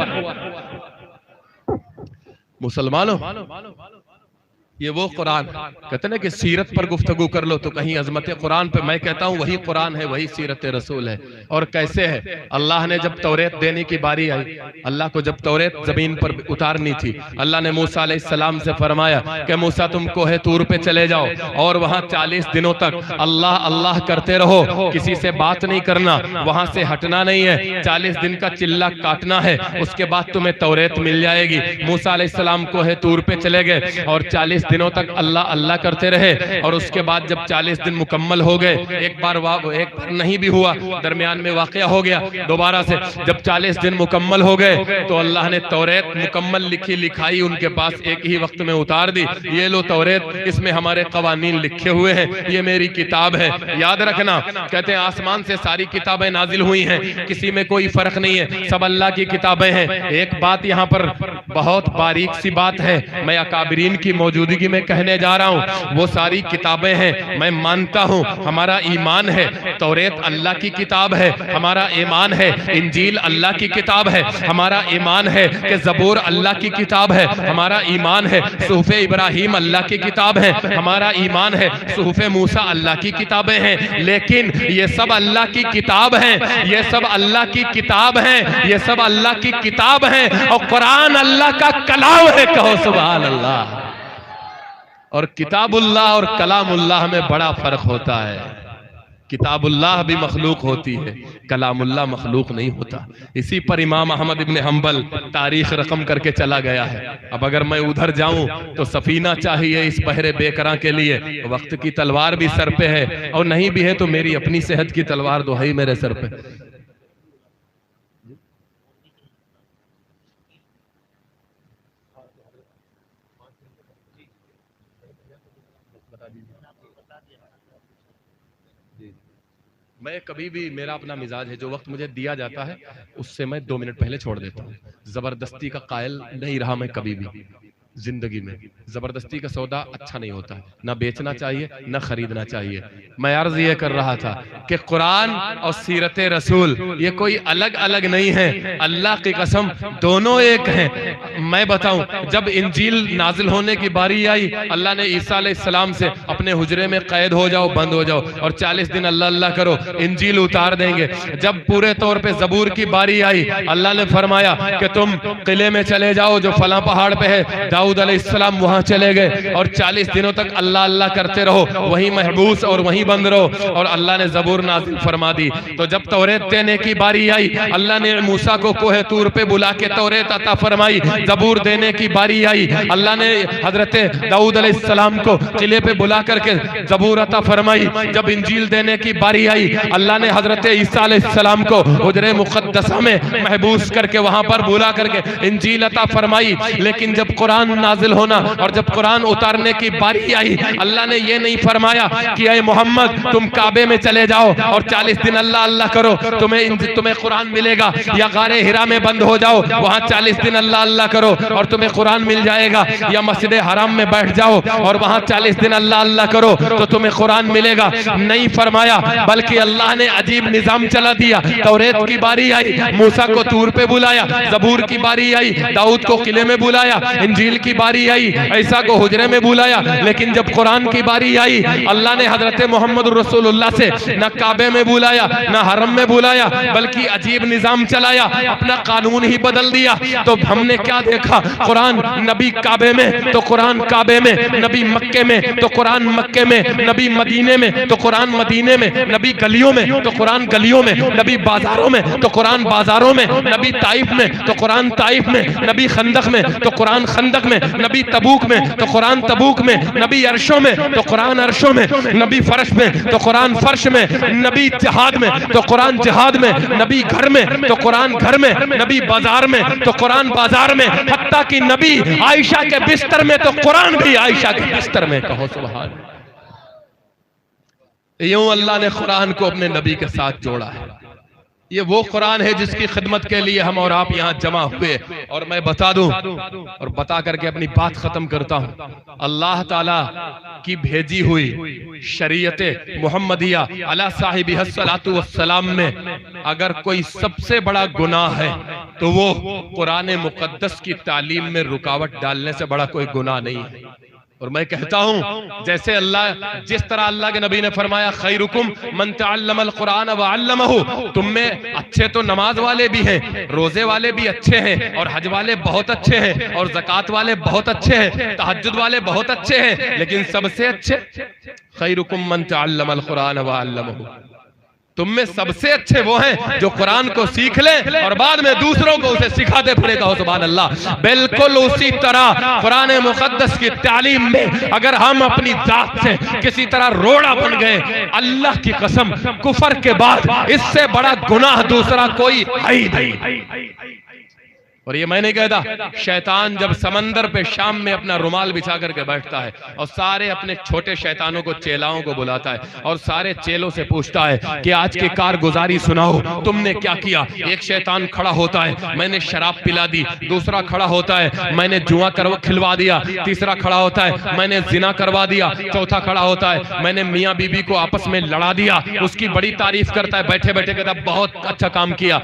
मुसलमानों ये वो कुरान कहते ना कि सीरत पर गुफ्तगू कर लो तो कहीं अजमत कुरान पे, मैं कहता हूँ वही कुरान है, वही सीरत रसूल है। और कैसे है, अल्लाह ने जब तौरेत देने की बारी आई, अल्लाह को जब तौरेत जमीन पर उतारनी थी, अल्लाह ने मूसा अलैहिस्सलाम से फरमाया कि मूसा तुम कोहे तूर पे चले जाओ और वहां 40 दिनों तक अल्लाह अल्लाह करते रहो, किसी से बात नहीं करना, वहां से हटना नहीं है, 40 दिन का चिल्ला काटना है, उसके बाद तुम्हें तौरेत मिल जाएगी। मूसा अलैहिस्सलाम कोहे तूर पे चले गए और 40 दिनों तक अल्लाह अल्लाह करते रहे। और उसके बाद जब 40 दिन मुकम्मल हो गए, एक बार नहीं भी हुआ, दरमियान में वाकया हो गया दोबारा से, जब 40 दिन मुकम्मल हो गए तो अल्लाह ने तौरेत मुकम्मल लिखी लिखाई उनके पास एक ही वक्त में उतार दी। ये लो तौरेत, इसमें हमारे कवानीन लिखे हुए हैं, ये मेरी किताब है, याद रखना। कहते हैं आसमान से सारी किताबें नाजिल हुई हैं, किसी में कोई फर्क नहीं है, सब अल्लाह की किताबें हैं। एक बात यहाँ पर बहुत बारीक सी बात है, मैं अकाबरीन की मौजूदगी में कहने जा रहा हूं, वो सारी किताबें हैं, मैं मानता हूं, हमारा ईमान है तौरेत अल्लाह की किताब है, हमारा ईमान है इंजील अल्लाह की किताब है, हमारा ईमान है कि ज़बूर अल्लाह की किताब है, हमारा ईमान है सुहूफ़े इब्राहीम अल्लाह की किताब है, हमारा ईमान है सुहूफ़े मूसा अल्लाह की किताबें हैं। लेकिन ये सब अल्लाह की किताब हैं, ये सब अल्लाह की किताब हैं, ये सब अल्लाह की किताब हैं और कुरान अल्लाह का कलाम है, कहो सुभान अल्लाह। और किताबुल्लाह और कलामुल्लाह में बड़ा फर्क होता है। किताबुल्लाह भी मखलूक होती है, कलामुल्लाह मखलूक नहीं होता। इसी पर इमाम अहमद इब्न हम्बल तारीख रकम करके चला गया है। अब अगर मैं उधर जाऊं तो सफीना चाहिए इस बहरे बेकरां के लिए, वक्त की तलवार भी सर पे है, और नहीं भी है तो मेरी अपनी सेहत की तलवार तो है ही मेरे सर पे। मैं कभी भी, मेरा अपना मिजाज है, जो वक्त मुझे दिया जाता है उससे मैं 2 मिनट पहले छोड़ देता हूँ। जबरदस्ती का कायल नहीं रहा मैं कभी भी जिंदगी में। जबरदस्ती का सौदा अच्छा नहीं होता, ना बेचना चाहिए ना खरीदना चाहिए। मैं अर्ज ये कर रहा था कि कुरान और सीरत रसूल ये कोई अलग अलग नहीं है, अल्लाह की कसम दोनों एक हैं। मैं बताऊं, जब इंजील नाजिल होने की बारी आई, अल्लाह ने ईसा अलैहिस्सलाम से अपने हुजरे में कैद हो जाओ, बंद हो जाओ और 40 दिन अल्लाह अल्लाह करो, इंजील उतार देंगे। जब पूरे तौर पे जबूर की बारी आई, अल्लाह ने फरमाया कि तुम किले में चले जाओ जो फला पहाड़ पे है, दाऊद अलैहिस्सलाम वहां चले गए और 40 दिनों तक अल्लाह अल्लाह करते रहो, वहीं महबूस और वहीं बंद रहो। और अल्लाह ने जबूर नाजिल फरमा दी। तो जब तौरेत देने की बारी आई, अल्लाह ने मूसा को कोहे तूर पे बुला के तौरेत अता फरमाई। जबूर देने की बारी आई, अल्लाह ने हजरत दाऊद अलैहिस्सलाम को किले पे बुला करके जबूर अता फरमाई। जब इंजील देने की बारी आई, अल्लाह ने हजरत ईसा अलैहिस्सलाम को हुजरे मुक़द्दसा में महबूस करके वहां पर बुला करके इंजील अता फरमाई। लेकिन जब कुरान नाजिल होना और जब कुरान उतारने की बारी आई, अल्लाह ने ये नहीं फरमाया कि ऐ मोहम्मद तुम काबे में चले जाओ और 40 दिन अल्लाह अल्लाह करो, तुम्हें कुरान मिलेगा, या गारे हिरा में बंद हो जाओ, वहां 40 दिन अल्लाह अल्लाह करो और तुम्हें कुरान मिल जाएगा, या मस्जिद हराम में बैठ जाओ और वहां 40 दिन अल्लाह अल्लाह करो तो तुम्हें कुरान मिलेगा। नहीं फरमाया, बल्कि अल्लाह ने अजीब निजाम चला दिया। तौरेत की बारी आई, मूसा को तूर पे बुलाया। जबूर की बारी आई, दाऊद को किले में बुलाया। इंजील की बारी आई, ईसा को हुजरे में बुलाया। लेकिन जब कुरान की बारी आई, अल्लाह ने हजरत मोहम्मद रसूलुल्लाह से न काबे में बुलाया न हरम में बुलाया, बल्कि अजीब निजाम चलाया, अपना कानून ही बदल दिया। तो हमने क्या देखा, कुरान नबी काबे में तो कुरान काबे में, नबी मक्के में तो कुरान मक्के में, नबी मदीने में तो कुरान मदीने में, नबी गलियों में तो कुरान गलियों में, नबी बाजारों में तो कुरान बाजारों में, नबी ताइफ में तो कुरान ताइफ में, नबी खंदक में तो कुरान खंदक में, नबी तबूक में तो कुरान तबूक में, नबी अर्शों में तो कुरान अर्शों में, नबी फर्श में तो कुरान फर्श में, नबी जिहाद में तो कुरान जिहाद में, नबी घर में तो कुरान घर में, नबी बाजार में तो कुरान बाजार में, हत्ता कि नबी आयशा के बिस्तर में तो कुरान भी आयशा के बिस्तर में। कहो सुभान। यूं अल्लाह ने कुरान को अपने नबी के साथ जोड़ा है। ये वो कुरान है जिसकी खिदमत के लिए हम और आप यहाँ जमा हुए। और मैं बता दूं और बता करके अपनी बात खत्म करता हूँ, अल्लाह ताला की भेजी हुई शरीयत मुहम्मदिया अला साहिबिहस्सलातु वस्सलाम में अगर कोई सबसे बड़ा गुनाह है तो वो कुरान मुक़द्दस की तालीम में रुकावट डालने से बड़ा कोई गुनाह नहीं है। और मैं कहता हूं, जैसे अल्लाह, जिस तरह अल्लाह के नबी ने फरमाया खैरुकुम मन तअल्लमल कुरान व अल्लमहु, तुम में अच्छे तो नमाज वाले भी हैं, रोजे वाले भी अच्छे हैं, और हज वाले बहुत अच्छे हैं, और ज़कात वाले बहुत अच्छे हैं, तहज्जुद वाले बहुत अच्छे हैं, लेकिन सबसे अच्छे खैरुकुम मन तअल्लमल कुरान व अल्लमहु, तुम में सबसे अच्छे वो हैं जो कुरान को सीख लें और बाद में दूसरों को उसे सिखाते फिरे। कहो सुभान अल्लाह। बिल्कुल उसी तरह कुरान मुक़द्दस की तालीम में अगर हम अपनी जात से किसी तरह रोड़ा बन गए, अल्लाह की कसम कुफर के बाद इससे बड़ा गुनाह दूसरा कोई है ही नहीं। और ये मैं नहीं कहता, शैतान जब समंदर पे शाम में अपना रुमाल बिछा करके बैठता है और सारे अपने छोटे शैतानों को, चेलाओं को बुलाता है और सारे चेलों से पूछता है कि आज की कारगुजारी सुनाओ, तुमने क्या किया। एक शैतान खड़ा होता है, मैंने शराब पिला दी। दूसरा खड़ा होता है, मैंने जुआ खिलवा दिया। तीसरा खड़ा होता है, मैंने जिना करवा दिया। चौथा खड़ा होता है, मैंने मियाँ बीबी को आपस में लड़ा दिया। उसकी बड़ी तारीफ करता है, बैठे बैठे कहता बहुत अच्छा काम किया।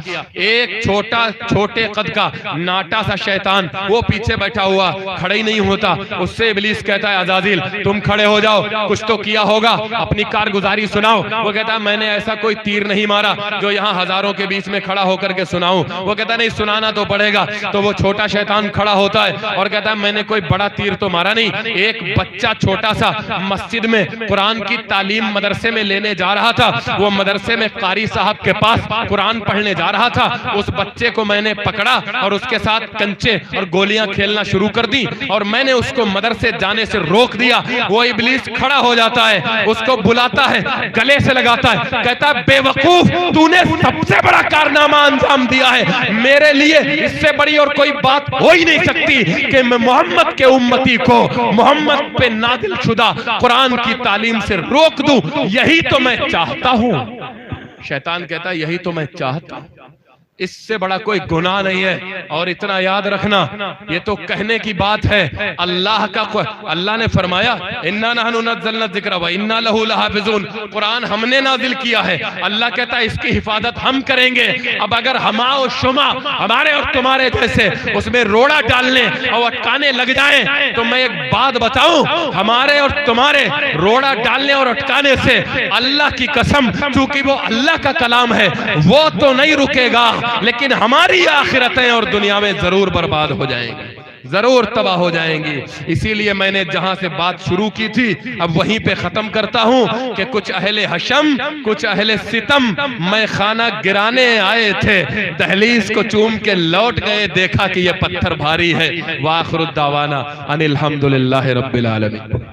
एक छोटे कद का नाटा सा शैतान वो पीछे बैठा हुआ, खड़े ही नहीं होता। उससे इब्लीस कहता है अज़ाज़िल तुम खड़े हो जाओ, कुछ तो किया होगा, अपनी कारगुजारी सुनाओ। वो कहता है मैंने ऐसा कोई तीर नहीं मारा जो यहाँ हजारों के बीच में खड़ा होकर के सुनाऊं। वो कहता है नहीं, सुनाना तो पड़ेगा। तो वो छोटा शैतान खड़ा होता है और कहता है मैंने कोई बड़ा तीर तो मारा नहीं। एक बच्चा छोटा सा मस्जिद में कुरान की तालीम मदरसे में लेने जा रहा था। वो मदरसे में कारी साहब के पास कुरान पढ़ने जा रहा था। उस बच्चे को मैंने पकड़ा और उसके साथ कंचे और गोलियां खेलना शुरू कर दी और मैंने उसको मदरसे जाने से रोक दिया। वो इब्लीस खड़ा हो जाता है, उसको बुलाता है, गले से लगाता है, कहता है बेवकूफ, तूने सबसे बड़ा कारनामा अंजाम दिया है। मेरे लिए इससे बड़ी और कोई बात हो ही नहीं सकती कि मैं मोहम्मद के उम्मती को मोहम्मद पे नाजिल शुदा कुरान की तालीम से रोक दूं। यही तो मैं चाहता हूं। शैतान कहता है यही तो मैं चाहता हूं, इससे बड़ा कोई गुनाह नहीं है। और इतना याद रखना, ये तो कहने की बात है, अल्लाह का अल्लाह ने फरमाया इन्ना नहनु नज़्ज़लना ज़िक्र व इन्ना लहू लहाफ़िज़ून, कुरान हमने नाजिल किया है, अल्लाह कहता है इसकी हिफाजत हम करेंगे। अब अगर हमा और शुमा हमारे और तुम्हारे जैसे उसमें रोड़ा डालने और अटकाने लग जाए, तो मैं एक बात बताऊं, हमारे और तुम्हारे रोड़ा डालने और अटकाने से अल्लाह की कसम, चूंकि वो अल्लाह का कलाम है, वो तो नहीं रुकेगा, लेकिन हमारी आखिरतें और दुनिया में जरूर बर्बाद हो जाएंगी, जरूर तबाह हो जाएंगी। इसीलिए मैंने जहां से बात शुरू की थी अब वहीं पे खत्म करता हूं कि कुछ अहले हशम, कुछ अहले सितम मैं खाना गिराने आए थे, दहलीज को चूम के लौट गए, देखा कि ये पत्थर भारी है। वाखिरुद्दावाना अनिल हम्दुलिल्लाहि रब्बिल आलमीन।